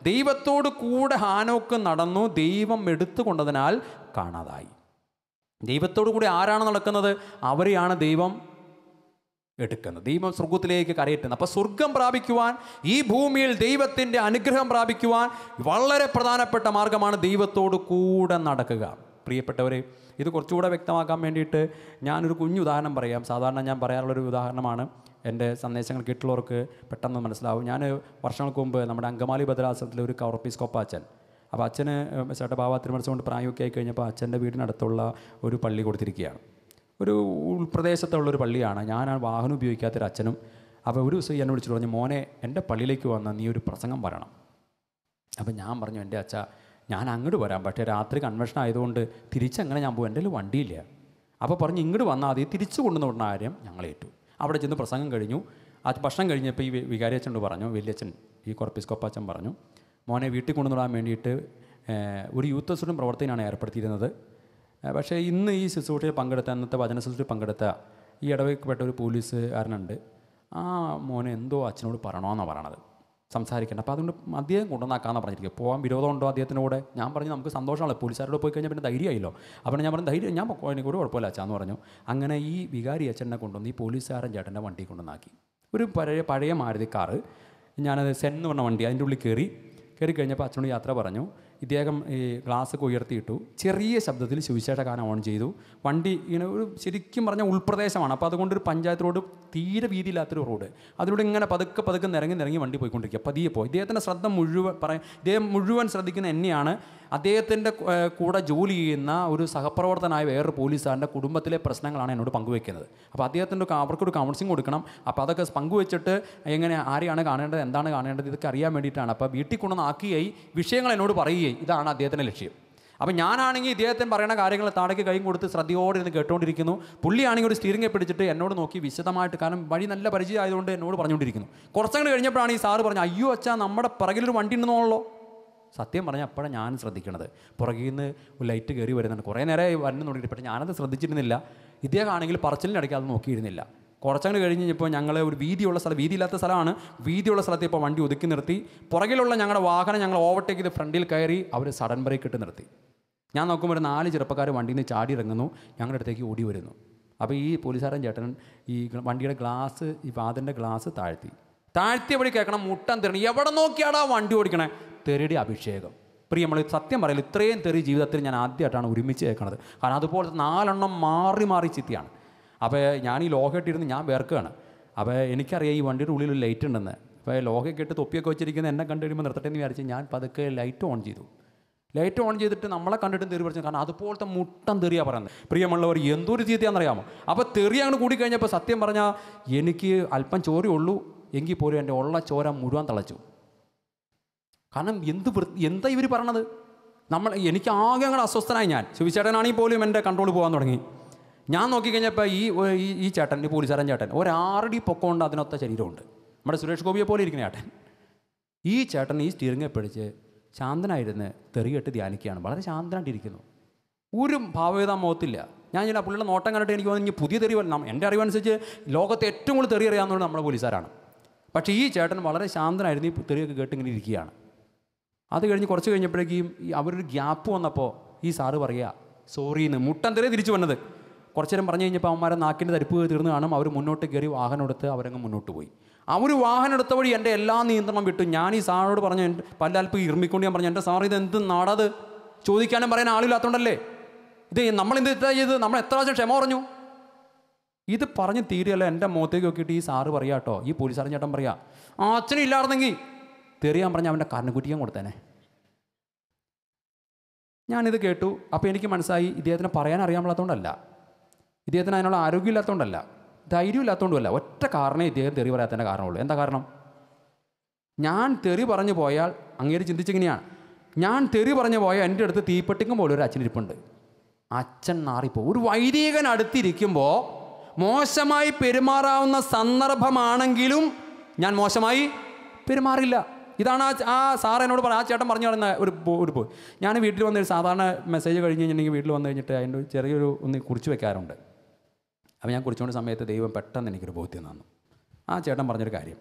ദൈവത്തോട് കൂടെ ഹാനോക്ക് നടന്നു, ദൈവം എടുത്തുകൊണ്ടതിനാൽ കാണാതായി. ദൈവത്തോടു കൂടി ആരാണ് നടക്കുന്നത്? അവരെയാണ് ദൈവം എടുക്കുന്നത്. ദൈവം സ്വർഗത്തിലേക്ക് കരയറ്റുന്നത്. അപ്പോൾ സ്വർഗം പ്രാപിക്കുവാൻ, ഈ ഭൂമിയിൽ ദൈവത്തിൻ്റെ അനുഗ്രഹം പ്രാപിക്കുവാൻ വളരെ പ്രധാനപ്പെട്ട മാർഗമാണ് ദൈവത്തോട് കൂടെ നടക്കുക. പ്രിയപ്പെട്ടവരെ, ഇത് കുറച്ചുകൂടെ വ്യക്തമാക്കാൻ വേണ്ടിയിട്ട് ഞാനൊരു കുഞ്ഞു ഉദാഹരണം പറയാം. സാധാരണ ഞാൻ പറയാറുള്ളൊരു ഉദാഹരണമാണ്, എൻ്റെ സന്ദേശങ്ങൾ കേട്ടുള്ളവർക്ക് പെട്ടെന്ന് മനസ്സിലാവും. ഞാൻ വർഷങ്ങൾക്ക് മുമ്പ് നമ്മുടെ അങ്കമാലി ഭദ്രാസനത്തിലെ ഒരു കൗറപ്പീസ്കോപ്പ അച്ഛൻ, അപ്പോൾ അച്ഛന് ചേട്ട ബാബ തിരുമനസ് കൊണ്ട് പ്രായമൊക്കെ ആയി കഴിഞ്ഞപ്പോൾ അച്ഛൻ്റെ വീടിനടുത്തുള്ള ഒരു പള്ളി കൊടുത്തിരിക്കുകയാണ്. ഒരു ഉൾപ്രദേശത്തുള്ളൊരു പള്ളിയാണ്. ഞാൻ വാഹനം ഉപയോഗിക്കാത്തൊരു അച്ഛനും. അപ്പോൾ ഒരു ദിവസം എന്നെ വിളിച്ചിട്ട് പറഞ്ഞു, മോനെ എൻ്റെ പള്ളിയിലേക്ക് വന്ന് നീ ഒരു പ്രസംഗം പറയണം. അപ്പോൾ ഞാൻ പറഞ്ഞു, എൻ്റെ അച്ഛ ഞാൻ അങ്ങോട്ട് വരാം, പക്ഷേ രാത്രി കൺവെൻഷൻ ആയതുകൊണ്ട് തിരിച്ചങ്ങനെ ഞാൻ പോകും, എൻ്റെ കയ്യിൽ വണ്ടിയില്ല. അപ്പോൾ പറഞ്ഞു, ഇങ്ങോട്ട് വന്നാൽ മതി, തിരിച്ചു കൊണ്ടുവന്ന കാര്യം ഞങ്ങളേറ്റു. അവിടെ ചെന്ന് പ്രസംഗം കഴിഞ്ഞു. ആ ഭക്ഷണം കഴിഞ്ഞപ്പോൾ ഈ വികാരി അച്ഛനോട് പറഞ്ഞു, വലിയച്ഛൻ, ഈ കൊറപ്പിസ്കോപ്പച്ചൻ പറഞ്ഞു, മോനെ വീട്ടിൽ കൊണ്ടുവന്നിടാൻ വേണ്ടിയിട്ട് ഒരു യൂത്ത് അസോസിയേഷൻ പ്രവർത്തനമാണ് ഏർപ്പെടുത്തിയിരുന്നത്. പക്ഷേ ഇന്ന് ഈ ശുശ്രൂഷയിൽ പങ്കെടുത്ത, അന്നത്തെ വചന ശുശ്രൂഷയിൽ പങ്കെടുത്ത ഈ ഇടവകപ്പെട്ട ഒരു പോലീസുകാരനുണ്ട്. ആ മോനെ എന്തോ അച്ഛനോട് പറയണമെന്നാണ് പറയണത്, സംസാരിക്കേണ്ട. അപ്പോൾ അതുകൊണ്ട് അദ്ദേഹം കൊണ്ടുവന്നാക്കാമെന്നാണ് പറഞ്ഞിരിക്കുക. പോകാൻ വിരോധമുണ്ടോ അദ്ദേഹത്തിൻ്റെ കൂടെ? ഞാൻ പറഞ്ഞു, നമുക്ക് സന്തോഷമാണല്ലോ, പോലീസുകാരോട് പോയി കഴിഞ്ഞാൽ പിന്നെ ധൈര്യമായില്ലോ. അപ്പോൾ ഞാൻ പറഞ്ഞു, ധൈര്യം, ഞാൻ എനിക്ക് ഒരു കുഴപ്പമില്ല അച്ഛാന്ന് പറഞ്ഞു. അങ്ങനെ ഈ വികാരി അച്ഛനെ കൊണ്ടുവന്ന് ഈ പോലീസുകാരൻ ചേട്ടൻ്റെ വണ്ടി കൊണ്ടുവന്നാക്കി. ഒരു പഴയ മാരുതി കാറ്, ഞാനത് സെൻ എന്ന് പറഞ്ഞ വണ്ടി, അതിൻ്റെ ഉള്ളിൽ കയറി കഴിഞ്ഞപ്പോൾ അച്ഛനോട് യാത്ര പറഞ്ഞു. ഇദ്ദേഹം ഈ ഗ്ലാസ്സൊക്കെ ഉയർത്തിയിട്ടു, ചെറിയ ശബ്ദത്തിൽ സുവിശേഷ ഗാനം ഓൺ ചെയ്തു. വണ്ടി ഇങ്ങനെ ഒരു ശരിക്കും പറഞ്ഞാൽ ഉൾപ്രദേശമാണ്, അപ്പോൾ അതുകൊണ്ടൊരു പഞ്ചായത്ത് റോഡ്, തീരെ വീതിയില്ലാത്തൊരു റോഡ്, അതിലൂടെ ഇങ്ങനെ പതുക്കെ നിരങ്ങി വണ്ടി പോയിക്കൊണ്ടിരിക്കുക. പതിയെ പോയി. ഇദ്ദേഹത്തിൻ്റെ ശ്രദ്ധ ഇദ്ദേഹം മുഴുവൻ ശ്രദ്ധിക്കുന്ന എന്നെയാണ്. അദ്ദേഹത്തിൻ്റെ കൂടെ ജോലി ചെയ്യുന്ന ഒരു സഹപ്രവർത്തനായ വേറൊരു പോലീസുകാരൻ്റെ കുടുംബത്തിലെ പ്രശ്നങ്ങളാണ് എന്നോട് പങ്കുവെക്കുന്നത്. അപ്പോൾ അദ്ദേഹത്തിൻ്റെ അവർക്കൊരു കൗൺസിലിംഗ് കൊടുക്കണം. അപ്പോൾ അതൊക്കെ പങ്കുവെച്ചിട്ട് എങ്ങനെ ആരെയാണ് കാണേണ്ടത്, എന്താണ് കാണേണ്ടത്, ഇതൊക്കെ അറിയാൻ വേണ്ടിയിട്ടാണ്. അപ്പോൾ വീട്ടിൽ കൊണ്ടുവന്നാക്കുകയായി വിഷയങ്ങൾ എന്നോട് പറയുകയും, ഇതാണ് അദ്ദേഹത്തിൻ്റെ ലക്ഷ്യം. അപ്പോൾ ഞാനാണെങ്കിൽ ഇദ്ദേഹത്തിന് പറയുന്ന കാര്യങ്ങൾ താടേക്ക് കൈ കൊടുത്ത് ശ്രദ്ധയോടെ ഇരുന്ന് കേട്ടുകൊണ്ടിരിക്കുന്നു. പുള്ളിയാണെങ്കിൽ ഒരു സ്റ്റിയറിംഗെ പിടിച്ചിട്ട് എന്നോട് നോക്കി വിശദമായിട്ട്, കാരണം വഴി നല്ല പരിചയം ആയതുകൊണ്ട് എന്നോട് പറഞ്ഞുകൊണ്ടിരിക്കുന്നു. കുറച്ചങ്ങോട്ട് കഴിഞ്ഞപ്പോഴാണ് ഈ സാറ് പറഞ്ഞു, അയ്യോ അച്ഛാ, നമ്മുടെ പിറകിലൊരു വണ്ടി ഉണ്ടെന്നുള്ളൂ. സത്യം പറഞ്ഞാൽ അപ്പോഴാണ് ഞാൻ ശ്രദ്ധിക്കണത്. പുറകിൽ നിന്ന് ഒരു ലൈറ്റ് കയറി വരുന്നുണ്ട്. കുറേ നേരമായി വരുന്നു നോക്കിയിട്ട്, പക്ഷേ ഞാനത് ശ്രദ്ധിച്ചിരുന്നില്ല. ഇദ്ദേഹം ആണെങ്കിൽ പറച്ചിലിനിടയ്ക്ക് അത് നോക്കിയിരുന്നില്ല. കുറച്ചങ്ങോട്ട് കഴിഞ്ഞപ്പോൾ ഞങ്ങൾ ഒരു വീതിയില്ലാത്ത സ്ഥലമാണ്. വീതിയുള്ള സ്ഥലത്ത് ഇപ്പോൾ വണ്ടി ഒതുക്കി നിർത്തി. പുറകിലുള്ള ഞങ്ങളുടെ വാഹനം ഞങ്ങൾ ഓവർടേക്ക് ചെയ്ത് ഫ്രണ്ടിൽ കയറി അവർ സഡൻ ബ്രേക്ക് ഇട്ട് നിർത്തി. ഞാൻ നോക്കുമ്പോൾ ഒരു 4 ചെറുപ്പക്കാർ വണ്ടിയിൽ നിന്ന് ചാടി ഇറങ്ങുന്നു, ഞങ്ങളുടെ അടുത്തേക്ക് ഓടി വരുന്നു. അപ്പോൾ ഈ പോലീസുകാരൻ ചേട്ടൻ ഈ വണ്ടിയുടെ ഗ്ലാസ്, ഈ വാതിൻ്റെ ഗ്ലാസ് താഴ്ത്തിയ വഴി കേൾക്കണം, മുട്ടൻ തെറി. എവിടെ നോക്കിയാടാ വണ്ടി ഓടിക്കണേ? തെറിയുടെ അഭിഷേകം. നമ്മൾ സത്യം പറയില്ല, ഇത്രയും തെറി ജീവിതത്തിൽ ഞാൻ ആദ്യമായിട്ടാണ് ഒരുമിച്ച് കേൾക്കണത്. കാരണം അതുപോലത്തെ 4 എണ്ണം മാറി ചിത്തിയാണ്. അപ്പോൾ ഞാൻ ഈ ലോഹയിട്ടിരുന്ന് ഞാൻ വേർക്കുകയാണ്. അപ്പോൾ എനിക്കറിയാം ഈ വണ്ടിയുടെ ഉള്ളിൽ ഒരു ലൈറ്റ് ഉണ്ടെന്ന്. അപ്പോൾ ലോഹയൊക്കെ ഇട്ട് തൊപ്പിയൊക്കെ വെച്ചിരിക്കുന്ന എന്നെ കണ്ടു കഴിയുമ്പോൾ നിർത്തട്ടെ എന്ന് വിചാരിച്ച് ഞാൻ പതുക്കെ ലൈറ്റ് ഓൺ ചെയ്തു. ലൈറ്റ് ഓൺ ചെയ്തിട്ട് നമ്മളെ കണ്ടിട്ടും തെറി പറഞ്ഞു. കാരണം അതുപോലത്തെ മുട്ടൻ തെറിയാണ് പറയുന്നത്. പ്രിയമുള്ളവർ, എന്തൊരു ചീത്തയാണെന്നറിയാമോ? അപ്പോൾ തെറി അങ്ങോട്ട് കൂടിക്കഴിഞ്ഞപ്പോൾ സത്യം പറഞ്ഞാൽ എനിക്ക് അല്പം ചോരയുള്ളൂ, എങ്കിൽ പോലും എൻ്റെ ഉള്ള ചോര മുഴുവൻ തിളച്ചു. കാരണം എന്താ ഇവർ പറയണത്? എനിക്ക് ആകെ അങ്ങോട്ട് അസ്വസ്ഥനായി. ഞാൻ സുവിശേഷനാണെങ്കിൽ പോലും എൻ്റെ കൺട്രോൾ പോകാൻ തുടങ്ങി. ഞാൻ നോക്കിക്കഴിഞ്ഞപ്പോൾ ഈ ചേട്ടൻ, ഈ പോലീസുകാരൻ ചേട്ടൻ, 1 6 അടി പൊക്കമുണ്ട്, അതിനൊത്ത ശരീരമുണ്ട്. നമ്മുടെ സുരേഷ് ഗോപിയെ പോലെ ഇരിക്കുന്ന ചേട്ടൻ. ഈ ചേട്ടൻ ഈ സ്റ്റിയറിംഗെ പിടിച്ച് ശാന്തനായിരുന്ന് തെറിയിട്ട് ധ്യാനിക്കുകയാണ്. വളരെ ശാന്തനായിട്ടിരിക്കുന്നു. ഒരു ഭാവവേദ മുഖത്തില്ല. ഞാൻ ഇങ്ങനെ പുള്ളിയുടെ നോട്ടം കണ്ടിട്ട് എനിക്ക് തോന്നുന്നു പുതിയ തെറി, എൻ്റെ അറിവനുസരിച്ച് ലോകത്തെ ഏറ്റവും കൂടുതൽ തെറി അറിയാവുന്നത് നമ്മുടെ പോലീസുകാരാണ്. പക്ഷേ ഈ ചേട്ടൻ വളരെ ശാന്തനായിരുന്നു. ഈ തെറിയൊക്കെ കേട്ടിങ്ങനെ ഇരിക്കുകയാണ്. അത് കഴിഞ്ഞ് കുറച്ച് കഴിഞ്ഞപ്പോഴേക്കും അവരൊരു ഗ്യാപ്പ് വന്നപ്പോൾ ഈ സാറ് പറയുക സോറിന്ന്. മുട്ടൻ തെറി തിരിച്ചു വന്നത്. കുറച്ചു നേരം പറഞ്ഞു കഴിഞ്ഞപ്പോൾ അവന്മാരെ നാക്കിൻ്റെ തരിപ്പ് തീർന്ന് കാണും. അവർ മുന്നോട്ട് കയറി വാഹനം എടുത്ത് അവരങ്ങ് മുന്നോട്ട് പോയി. അവർ വാഹനം എടുത്ത വഴി എൻ്റെ എല്ലാ നിയന്ത്രണം വിട്ടു. ഞാൻ ഈ സാറിനോട് പറഞ്ഞു, പല്ലൽപ്പ് ഇറമിക്കൊണ്ട് ഞാൻ പറഞ്ഞു, എൻ്റെ സാർ ഇത് എന്ത് നാടത്? ചോദിക്കാനും പറയാൻ ആളില്ലാത്തതുകൊണ്ടല്ലേ ഇത്? നമ്മളെന്ത് തെറ്റാ ചെയ്ത്? നമ്മൾ എത്ര പ്രാവശ്യം ക്ഷമ പറഞ്ഞു? ഇത് പറഞ്ഞ് തീരെയല്ല. എൻ്റെ മുഖത്തേക്ക് നോക്കിയിട്ട് ഈ സാറ് പറയാ കേട്ടോ, ഈ പോലീസുകാരൻ ചേട്ടൻ പറയാ, അച്ഛനും ഇല്ലായിരുന്നെങ്കിൽ തെറിയാൻ പറഞ്ഞ് അവൻ്റെ കരണക്കുറ്റിക്കാൻ കൊടുത്തേനെ. ഞാനിത് കേട്ടു. അപ്പോൾ എനിക്ക് മനസ്സായി, ഇദ്ദേഹത്തിന് പറയാൻ അറിയാൻ പാടില്ലാത്തതുകൊണ്ടല്ല, ഇദ്ദേഹത്തിന് അതിനുള്ള ആരോഗ്യമില്ലാത്തതുകൊണ്ടല്ല, ധൈര്യമില്ലാത്തതുകൊണ്ടുമല്ല. ഒറ്റ കാരണമേ ഇദ്ദേഹം തെറി പറയാത്തതിൻ്റെ കാരണമുള്ളൂ. എന്താ കാരണം? ഞാൻ തെറി പറഞ്ഞു പോയാൽ അങ്ങേര് ചിന്തിച്ചിങ്ങനെയാണ്, ഞാൻ തെറി പറഞ്ഞു പോയാൽ എൻ്റെ അടുത്ത് തീപ്പെട്ടിക്കും പോലെ ഒരു അച്ഛനിരിപ്പുണ്ട്. അച്ഛൻ നാറിപ്പോൾ. ഒരു വൈദികൻ അടുത്തിരിക്കുമ്പോൾ മോശമായി പെരുമാറാവുന്ന സന്ദർഭമാണെങ്കിലും ഞാൻ മോശമായി പെരുമാറില്ല. ഇതാണ് ആ സാർ എന്നോട് ആ ചേട്ടൻ പറഞ്ഞു പറയുന്ന ഒരു ഞാൻ വീട്ടിൽ വന്ന് സാധാരണ മെസ്സേജ് കഴിഞ്ഞ് കഴിഞ്ഞിട്ടുണ്ടെങ്കിൽ വീട്ടിൽ വന്നു കഴിഞ്ഞിട്ട് അതിൻ്റെ ചെറിയൊരു ഒന്ന് കുറിച്ച് വെക്കാറുണ്ട്. അപ്പോൾ ഞാൻ കുറിച്ചുകൊണ്ട് സമയത്ത് ദൈവം പെട്ടെന്ന് എനിക്കൊരു ബോധ്യം തന്നു. ആ ചേട്ടൻ പറഞ്ഞൊരു കാര്യം,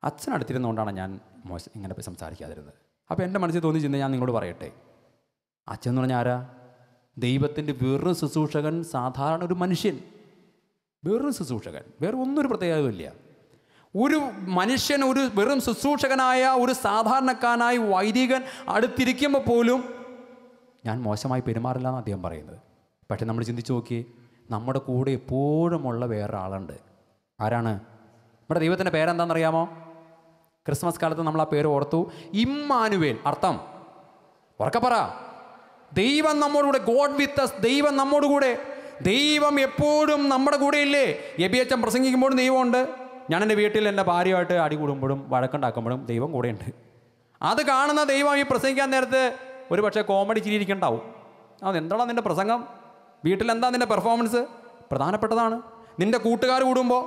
അച്ഛൻ അടുത്തിരുന്നുകൊണ്ടാണ് ഞാൻ ഇങ്ങനെ പോയി സംസാരിക്കാതിരുന്നത്. അപ്പോൾ എൻ്റെ മനസ്സിൽ തോന്നി ചിന്ത ഞാൻ നിങ്ങളോട് പറയട്ടെ. അച്ഛൻ എന്ന് പറഞ്ഞാൽ ആരാ? ദൈവത്തിൻ്റെ വേറൊരു ശുശ്രൂഷകൻ, സാധാരണ ഒരു മനുഷ്യൻ, വേറൊരു ശുശ്രൂഷകൻ, വേറെ ഒന്നൊരു പ്രത്യേകതയില്ല. ഒരു മനുഷ്യൻ, ഒരു വെറും ശുശ്രൂഷകനായ ഒരു സാധാരണക്കാരനായി വൈദികൻ അടുത്തിരിക്കുമ്പോൾ പോലും ഞാൻ മോശമായി പെരുമാറില്ല എന്ന് അദ്ദേഹം പറയുന്നത്. പക്ഷെ നമ്മൾ ചിന്തിച്ച് നോക്കി, നമ്മുടെ കൂടെ എപ്പോഴുമുള്ള വേറെ ആളുണ്ട്. ആരാണ്? നമ്മുടെ ദൈവത്തിൻ്റെ പേരെന്താണെന്നറിയാമോ? ക്രിസ്മസ് കാലത്ത് നമ്മൾ ആ പേര് ഓർത്തു, ഇമ്മാനുവേൽ. അർത്ഥം ഉറക്കെ പറ. ദൈവം നമ്മോട് കൂടെ. God with us. ദൈവം നമ്മോട് കൂടെ. ദൈവം എപ്പോഴും നമ്മുടെ കൂടെ ഇല്ലേ? എബിയച്ചൻ പ്രസംഗിക്കുമ്പോഴും ദൈവമുണ്ട്. ഞാൻ എൻ്റെ വീട്ടിൽ എൻ്റെ ഭാര്യയായിട്ട് അടി കൂടുമ്പോഴും വഴക്കുണ്ടാക്കുമ്പോഴും ദൈവം കൂടെയുണ്ട്. അത് കാണുന്ന ദൈവം ഈ പ്രസംഗിക്കാൻ നേരത്ത് ഒരു പക്ഷേ കോമഡി ചിരിയിരിക്കണ്ടാവും. അതെന്താണ് നിൻ്റെ പ്രസംഗം? വീട്ടിലെന്താ നിൻ്റെ പെർഫോമൻസ്? പ്രധാനപ്പെട്ടതാണ്. നിൻ്റെ കൂട്ടുകാർ കൂടുമ്പോൾ,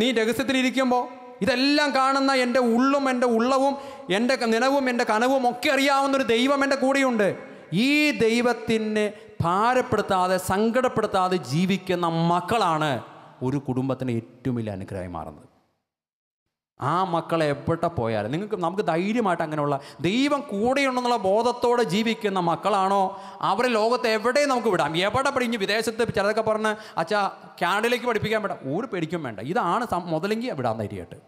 നീ രഹസ്യത്തിലിരിക്കുമ്പോൾ ഇതെല്ലാം കാണുന്ന എൻ്റെ ഉള്ളും എൻ്റെ ഉള്ളവും എൻ്റെ നിലവും എൻ്റെ കനവും ഒക്കെ അറിയാവുന്നൊരു ദൈവം എൻ്റെ കൂടെയുണ്ട്. ഈ ദൈവത്തിനെ ഭാരപ്പെടുത്താതെ സങ്കടപ്പെടുത്താതെ ജീവിക്കുന്ന മക്കളാണ് ഒരു കുടുംബത്തിന് ഏറ്റവും വലിയ അനുഗ്രഹമായി മാറുന്നത്. ആ മക്കളെ എവിടെ പോയാലും നമുക്ക് ധൈര്യമായിട്ട് അങ്ങനെയുള്ള ദൈവം കൂടെയുണ്ടെന്നുള്ള ബോധത്തോടെ ജീവിക്കുന്ന മക്കളാണോ അവരെ ലോകത്ത് എവിടെയും നമുക്ക് വിടാം. എവിടെ പഠിഞ്ഞ് വിദേശത്ത് ചിലതൊക്കെ പറഞ്ഞ് അച്ഛാ കാനഡയിലേക്ക് പഠിപ്പിക്കാൻ വിടാം, ഒരു പേടിക്കും വേണ്ട. ഇതാണ് മുതലെങ്കിൽ വിടാൻ ധൈര്യമായിട്ട്.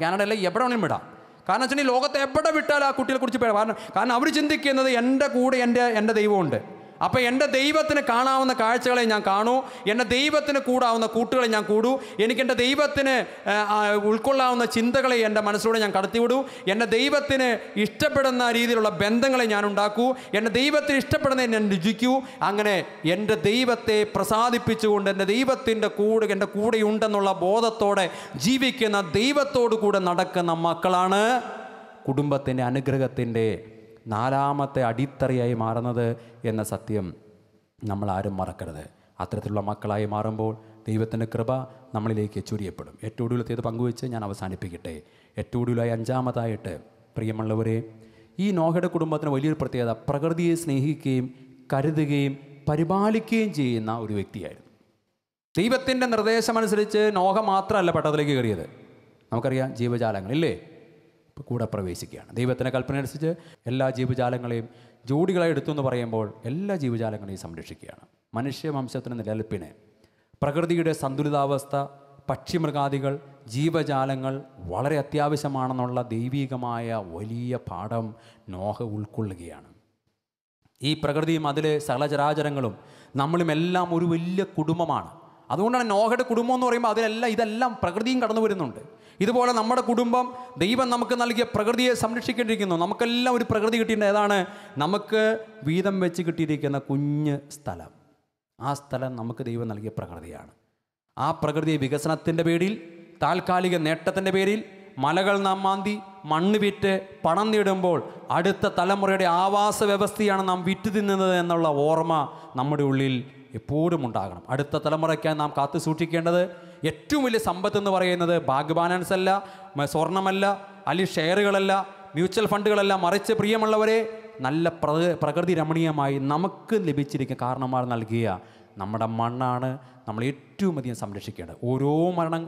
കാനഡയിൽ എവിടെ വേണമെങ്കിലും വിടാം. കാരണം വെച്ചാൽ ഈ ലോകത്തെ എവിടെ വിട്ടാൽ ആ കുട്ടികളെ കുറിച്ച് കാരണം അവർ ചിന്തിക്കുന്നത് എൻ്റെ കൂടെ എൻ്റെ ദൈവമുണ്ട്. അപ്പോൾ എൻ്റെ ദൈവത്തിന് കാണാവുന്ന കാഴ്ചകളെ ഞാൻ കാണൂ, എൻ്റെ ദൈവത്തിന് കൂടാവുന്ന കൂട്ടുകളെ ഞാൻ കൂടൂ, എനിക്ക് എൻ്റെ ദൈവത്തിന് ഉൾക്കൊള്ളാവുന്ന ചിന്തകളെ എൻ്റെ മനസ്സിലൂടെ ഞാൻ കടത്തിവിടൂ, എൻ്റെ ദൈവത്തിന് ഇഷ്ടപ്പെടുന്ന രീതിയിലുള്ള ബന്ധങ്ങളെ ഞാൻ ഉണ്ടാക്കൂ, എൻ്റെ ദൈവത്തിന് ഇഷ്ടപ്പെടുന്നതിനെ ഞാൻ രുചിക്കൂ. അങ്ങനെ എൻ്റെ ദൈവത്തെ പ്രസാദിപ്പിച്ചുകൊണ്ട് എൻ്റെ ദൈവത്തിൻ്റെ എൻ്റെ കൂടെയുണ്ടെന്നുള്ള ബോധത്തോടെ ജീവിക്കുന്ന, ദൈവത്തോടു കൂടെ നടക്കുന്ന മക്കളാണ് കുടുംബത്തിൻ്റെ അനുഗ്രഹത്തിൻ്റെ നാലാമത്തെ അടിത്തറയായി മാറുന്നത് എന്ന സത്യം നമ്മൾ ആരും മറക്കരുത്. അത്തരത്തിലുള്ള മക്കളായി മാറുമ്പോൾ ദൈവത്തിൻ്റെ കൃപ നമ്മളിലേക്ക് ചൊരിയപ്പെടും. ഏറ്റവും ഒടുവിലത്തേത് പങ്കുവെച്ച് ഞാൻ അവസാനിപ്പിക്കട്ടെ. ഏറ്റവും ഒടുവിലായി അഞ്ചാമതായിട്ട്, പ്രിയമുള്ളവരെ, ഈ നോഹയുടെ കുടുംബത്തിന് വലിയൊരു പ്രത്യേകത പ്രകൃതിയെ സ്നേഹിക്കുകയും കരുതുകയും പരിപാലിക്കുകയും ചെയ്യുന്ന ഒരു വ്യക്തിയായിരുന്നു. ദൈവത്തിൻ്റെ നിർദ്ദേശമനുസരിച്ച് നോഹ മാത്രമല്ല പട്ടണത്തിലേക്ക് കയറിയത്. നമുക്കറിയാം, ജീവജാലങ്ങളില്ലേ കൂടെ പ്രവേശിക്കുകയാണ്. ദൈവത്തിൻ്റെ കൽപ്പന അനുസരിച്ച് എല്ലാ ജീവജാലങ്ങളെയും ജോഡികളായി എടുത്തു എന്ന് പറയുമ്പോൾ എല്ലാ ജീവജാലങ്ങളെയും സംരക്ഷിക്കുകയാണ്. മനുഷ്യവംശത്തിന് നിലനിൽപ്പിന് പ്രകൃതിയുടെ സന്തുലിതാവസ്ഥ, പക്ഷിമൃഗാദികൾ, ജീവജാലങ്ങൾ വളരെ അത്യാവശ്യമാണെന്നുള്ള ദൈവികമായ വലിയ പാഠം നോഹ ഉൾക്കൊള്ളുകയാണ്. ഈ പ്രകൃതിയും അതിലെ സകലചരാചരങ്ങളും നമ്മളുമെല്ലാം ഒരു വലിയ കുടുംബമാണ്. അതുകൊണ്ടാണ് നോഹയുടെ കുടുംബം എന്ന് പറയുമ്പോൾ ഇതെല്ലാം പ്രകൃതിയും കടന്നു വരുന്നുണ്ട്. ഇതുപോലെ നമ്മുടെ കുടുംബം ദൈവം നമുക്ക് നൽകിയ പ്രകൃതിയെ സംരക്ഷിക്കേണ്ടിയിരിക്കുന്നു. നമുക്കെല്ലാം ഒരു പ്രകൃതി കിട്ടിയിട്ടുണ്ട്. ഏതാണ്? നമുക്ക് വീതം വെച്ച് കിട്ടിയിരിക്കുന്ന കുഞ്ഞ് സ്ഥലം. ആ സ്ഥലം നമുക്ക് ദൈവം നൽകിയ പ്രകൃതിയാണ്. ആ പ്രകൃതി വികസനത്തിൻ്റെ പേരിൽ, താൽക്കാലിക നേട്ടത്തിൻ്റെ പേരിൽ മലകൾ നാം മാന്തി മണ്ണ് വിറ്റ് പണം നേടുമ്പോൾ അടുത്ത തലമുറയുടെ ആവാസ വ്യവസ്ഥയാണ് നാം വിറ്റ് തിന്നുന്നത് എന്നുള്ള ഓർമ്മ നമ്മുടെ ഉള്ളിൽ എപ്പോഴും ഉണ്ടാകണം. അടുത്ത തലമുറയ്ക്കായി നാം കാത്തു സൂക്ഷിക്കേണ്ടത് ഏറ്റവും വലിയ സമ്പത്ത് എന്ന് പറയുന്നത് ബാങ്ക് ബാലൻസ് അല്ല, സ്വർണ്ണമല്ല, അല്ലെങ്കിൽ ഷെയറുകളല്ല, മ്യൂച്വൽ ഫണ്ടുകളല്ല, മറിച്ച് പ്രിയമുള്ളവരെ നല്ല പ്രകൃതി രമണീയമായി നമുക്ക് ലഭിച്ചിരിക്കുന്ന കാരണന്മാർ നൽകിയ നമ്മുടെ മണ്ണാണ് നമ്മൾ ഏറ്റവും അധികം സംരക്ഷിക്കേണ്ടത്. ഓരോ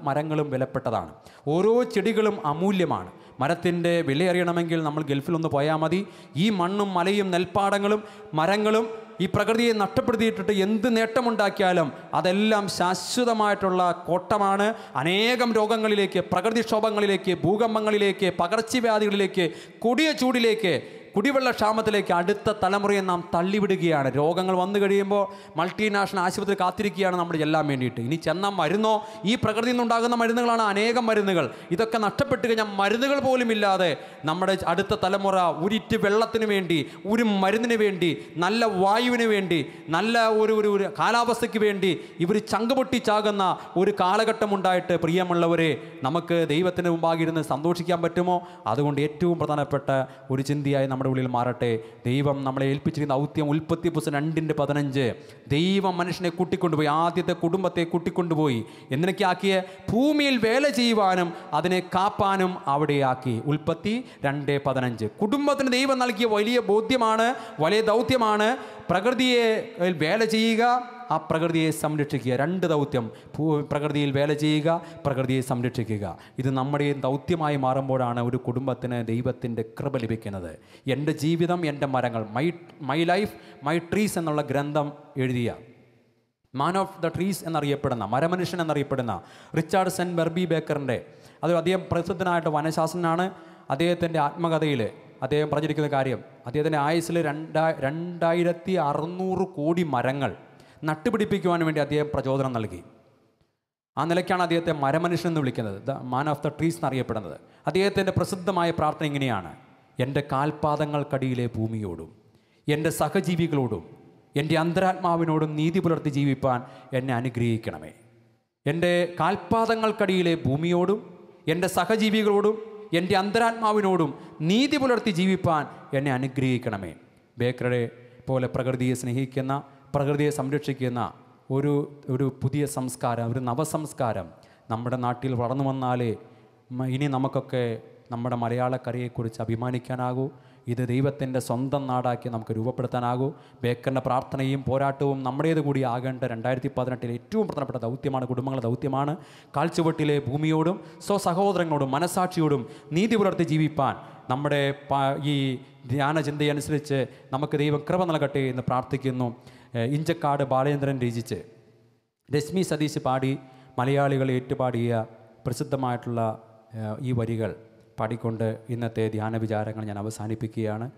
മരങ്ങളും വിലപ്പെട്ടതാണ്, ഓരോ ചെടികളും അമൂല്യമാണ്. മരത്തിൻ്റെ വില അറിയണമെങ്കിൽ നമ്മൾ ഗൾഫിലൊന്ന് പോയാൽ മതി. ഈ മണ്ണും മലയും നെൽപ്പാടങ്ങളും മരങ്ങളും ഈ പ്രകൃതിയെ നഷ്ടപ്പെടുത്തിയിട്ടിട്ട് എന്ത് നേട്ടമുണ്ടാക്കിയാലും അതെല്ലാം ശാശ്വതമായിട്ടുള്ള കോട്ടമാണ്. അനേകം രോഗങ്ങളിലേക്ക്, പ്രകൃതിക്ഷോഭങ്ങളിലേക്ക്, ഭൂകമ്പങ്ങളിലേക്ക്, പകർച്ചവ്യാധികളിലേക്ക്, കൊടിയ ചൂടിലേക്ക്, കുടിവെള്ളക്ഷാമത്തിലേക്ക് അടുത്ത തലമുറയെ നാം തള്ളിവിടുകയാണ്. രോഗങ്ങൾ വന്നു കഴിയുമ്പോൾ മൾട്ടിനാഷണൽ ആശുപത്രി കാത്തിരിക്കുകയാണ് നമ്മൾ ചെല്ലാൻ വേണ്ടിയിട്ട്. ഇനി ചെന്നാൽ മരുന്നോ, ഈ പ്രകൃതിയിൽ നിന്നുണ്ടാകുന്ന മരുന്നുകളാണ് അനേകം മരുന്നുകൾ. ഇതൊക്കെ നഷ്ടപ്പെട്ട് കഴിഞ്ഞാൽ മരുന്നുകൾ പോലും ഇല്ലാതെ നമ്മുടെ അടുത്ത തലമുറ ഒരിറ്റ് വെള്ളത്തിന് വേണ്ടി, ഒരു മരുന്നിന് വേണ്ടി, നല്ല വായുവിന് വേണ്ടി, നല്ല ഒരു കാലാവസ്ഥയ്ക്ക് വേണ്ടി ഇവർ ചങ്കുപൊട്ടിച്ചാകുന്ന ഒരു കാലഘട്ടമുണ്ടായിട്ട് പ്രിയമുള്ളവരെ നമുക്ക് ദൈവത്തിന് മുമ്പാകിരുന്ന് സന്തോഷിക്കാൻ പറ്റുമോ? അതുകൊണ്ട് ഏറ്റവും പ്രധാനപ്പെട്ട ഒരു ചിന്തയായി നമ്മുടെ ഉള്ളിൽ മാറട്ടെ. ദൈവം നമ്മളെ ഏൽപ്പിച്ചിരിക്കുന്ന ദൗത്യം ഉൽപ്പത്തി പുസ്തകം 2:15 ദൈവം മനുഷ്യനെ കൂട്ടിക്കൊണ്ടുപോയി, ആദ്യത്തെ കുടുംബത്തെ കൂട്ടിക്കൊണ്ടുപോയി എന്തിനൊക്കെ ആക്കിയ? ഭൂമിയിൽ വേല ചെയ്യുവാനും അതിനെ കാപ്പാനും അവിടെയാക്കി. ഉൽപ്പത്തി 2:15 കുടുംബത്തിന് ദൈവം നൽകിയ വലിയ ബോധ്യമാണ്, വലിയ ദൗത്യമാണ്. പ്രകൃതിയെ വേല ചെയ്യുക, ആ പ്രകൃതിയെ സംരക്ഷിക്കുക. 2 ദൗത്യം: പ്രകൃതിയിൽ വേല ചെയ്യുക, പ്രകൃതിയെ സംരക്ഷിക്കുക. ഇത് നമ്മുടെ ദൗത്യമായി മാറുമ്പോഴാണ് ഒരു കുടുംബത്തിന് ദൈവത്തിൻ്റെ കൃപ ലഭിക്കുന്നത്. എൻ്റെ ജീവിതം എൻ്റെ മരങ്ങൾ, മൈ ലൈഫ് മൈ ട്രീസ് എന്നുള്ള ഗ്രന്ഥം എഴുതിയ മാൻ ഓഫ് ദ ട്രീസ് എന്നറിയപ്പെടുന്ന, മരമനുഷ്യൻ എന്നറിയപ്പെടുന്ന റിച്ചാർഡ്സൺ ബെർബി ബേക്കറിൻ്റെ, അത് അദ്ദേഹം പ്രസിദ്ധനായിട്ട് വനശാസ്ത്രജ്ഞനാണ്. അദ്ദേഹത്തിൻ്റെ ആത്മകഥയിൽ അദ്ദേഹം പറഞ്ഞിരിക്കുന്ന കാര്യം, അദ്ദേഹത്തിൻ്റെ ആയുസ്സിൽ 2600 കോടി മരങ്ങൾ നട്ടുപിടിപ്പിക്കുവാൻ വേണ്ടി അദ്ദേഹം പ്രചോദനം നൽകി. ആ നിലയ്ക്കാണ് അദ്ദേഹത്തെ മരമനുഷ്യൻ എന്ന് വിളിക്കുന്നത്, the man of the trees എന്നറിയപ്പെടുന്നത്. അദ്ദേഹത്തിൻ്റെ പ്രസിദ്ധമായ പ്രാർത്ഥന ഇങ്ങനെയാണ്: എൻ്റെ കാൽപാദങ്ങൾക്കടിയിലെ ഭൂമിയോടും എൻ്റെ സഹജീവികളോടും എൻ്റെ അന്തരാത്മാവിനോടും നീതി പുലർത്തി ജീവിപ്പാൻ എന്നെ അനുഗ്രഹിക്കണമേ. എൻ്റെ കാൽപാദങ്ങൾക്കടിയിലെ ഭൂമിയോടും എൻ്റെ സഹജീവികളോടും എൻ്റെ അന്തരാത്മാവിനോടും നീതി പുലർത്തി ജീവിപ്പാൻ എന്നെ അനുഗ്രഹിക്കണമേ. ബേക്കറുടെ പോലെ പ്രകൃതിയെ സ്നേഹിക്കുന്ന, പ്രകൃതിയെ സംരക്ഷിക്കുന്ന ഒരു പുതിയ സംസ്കാരം, ഒരു നവസംസ്കാരം നമ്മുടെ നാട്ടിൽ വളർന്നു വന്നാലേ ഇനി നമുക്കൊക്കെ നമ്മുടെ മലയാളക്കരയെക്കുറിച്ച് അഭിമാനിക്കാനാകൂ. ഇത് ദൈവത്തിൻ്റെ സ്വന്തം നാടാക്കി നമുക്ക് രൂപപ്പെടുത്താനാകൂ. ബേക്കറിൻ്റെ പ്രാർത്ഥനയും പോരാട്ടവും നമ്മുടേത് കൂടി ആകേണ്ട 2018 ഏറ്റവും പ്രധാനപ്പെട്ട ദൗത്യമാണ്, കുടുംബങ്ങളുടെ ദൗത്യമാണ്. കാൽച്ചുവട്ടിലെ ഭൂമിയോടും സ്വസഹോദരങ്ങളോടും മനസാക്ഷിയോടും നീതി പുലർത്തി ജീവിപ്പാൻ നമ്മുടെ ഈ ധ്യാനചിന്തയനുസരിച്ച് നമുക്ക് ദൈവം കൃപ നൽകട്ടെ എന്ന് പ്രാർത്ഥിക്കുന്നു. ഇഞ്ചക്കാട് ബാലേന്ദ്രൻ രചിച്ച് രശ്മി സതീശ് പാടി മലയാളികൾ ഏറ്റുപാടിയ പ്രസിദ്ധമായിട്ടുള്ള ഈ വരികൾ പാടിക്കൊണ്ട് ഇന്നത്തെ ധ്യാന വിചാരങ്ങൾ ഞാൻ അവസാനിപ്പിക്കുകയാണ്.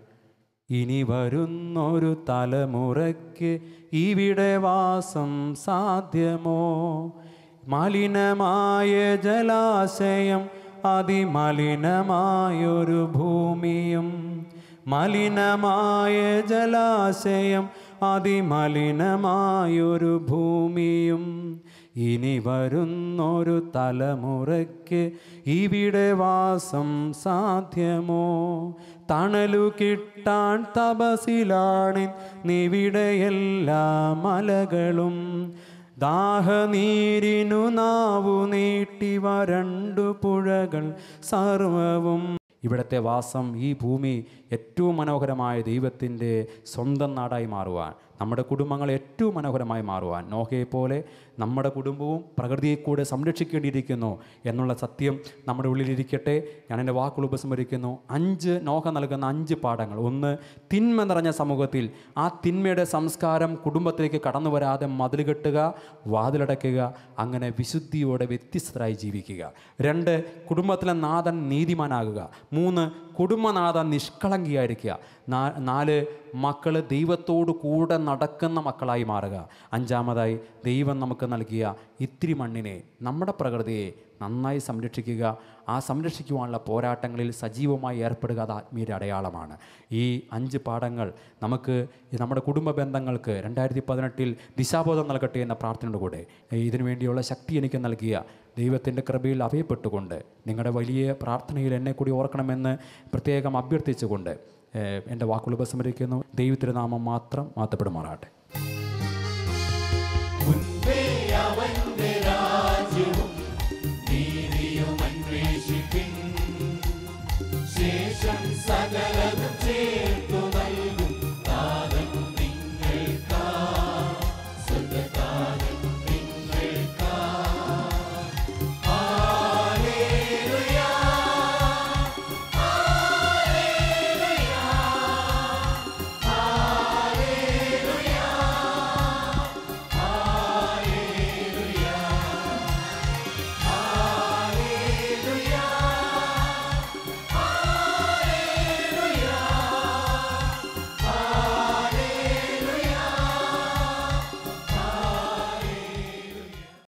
ഇനി വരുന്നൊരു തലമുറയ്ക്ക് ഇവിടെ വാസം സാധ്യമോ? മലിനമായ ജലാശയം അതിമലിനമായൊരു ഭൂമിയും, മലിനമായ ജലാശയം അതിമലിനമായൊരു ഭൂമിയും. ഇനി വരുന്നൊരു തലമുറയ്ക്ക് ഇവിടെ വാസം സാധ്യമോ? തണലു കിട്ടാൻ തപസിലാണ് നിവിടെ എല്ലാ മലകളും. ദാഹനീരിനു നാവു നീട്ടി വരണ്ടു പുഴകൾ സർവവും. ഇവിടുത്തെ വാസം, ഈ ഭൂമി ഏറ്റവും മനോഹരമായ ദൈവത്തിൻ്റെ സ്വന്തം നാടായി മാറുവാൻ, നമ്മുടെ കുടുംബങ്ങൾ ഏറ്റവും മനോഹരമായി മാറുവാൻ നോഹയെപ്പോലെ നമ്മുടെ കുടുംബവും പ്രകൃതിയെ കൂടെ സംരക്ഷിക്കേണ്ടിയിരിക്കുന്നു എന്നുള്ള സത്യം നമ്മുടെ ഉള്ളിലിരിക്കട്ടെ. ഞാൻ എൻ്റെ വാക്കുകൾ ഉപസംഹരിക്കുന്നു. നോഹ നൽകുന്ന 5 പാഠങ്ങൾ. 1, തിന്മ നിറഞ്ഞ സമൂഹത്തിൽ ആ തിന്മയുടെ സംസ്കാരം കുടുംബത്തിലേക്ക് കടന്നു വരാതെ മതിൽ കെട്ടുക, വാതിലടയ്ക്കുക, അങ്ങനെ വിശുദ്ധിയോടെ വ്യത്യസ്തരായി ജീവിക്കുക. 2, കുടുംബത്തിലെ നാഥൻ നീതിമാനാകുക. 3, കുടുംബനാഥൻ നിഷ്കളങ്കിയായിരിക്കുക. 4, മക്കൾ ദൈവത്തോടു കൂടെ നടക്കുന്ന മക്കളായി മാറുക. 5, ദൈവം നമുക്ക് നൽകിയ ഇത്തിരി മണ്ണിനെ, നമ്മുടെ പ്രകൃതിയെ നന്നായി സംരക്ഷിക്കുക. ആ സംരക്ഷിക്കുവാനുള്ള പോരാട്ടങ്ങളിൽ സജീവമായി ഏർപ്പെടുക. അത് ആത്മീയരുടെ അടയാളമാണ്. ഈ 5 പാഠങ്ങൾ നമുക്ക് നമ്മുടെ കുടുംബ ബന്ധങ്ങൾക്ക് 2018 ദിശാബോധം നൽകട്ടെ എന്ന പ്രാർത്ഥനയോട് കൂടെ ഇതിനു വേണ്ടിയുള്ള ശക്തി എനിക്ക് നൽകിയ ദൈവത്തിൻ്റെ കൃപയിൽ അവയപ്പെട്ടുകൊണ്ട് നിങ്ങളുടെ വലിയ പ്രാർത്ഥനയിൽ എന്നെ കൂടി ഓർക്കണമെന്ന് പ്രത്യേകം അഭ്യർത്ഥിച്ചുകൊണ്ട് എൻ്റെ വാക്കുകൾ ഉപസംഹരിക്കുന്നു. ദൈവത്തിൻ്റെ നാമം മാത്രം മാറ്റപ്പെടുമാറാട്ടെ.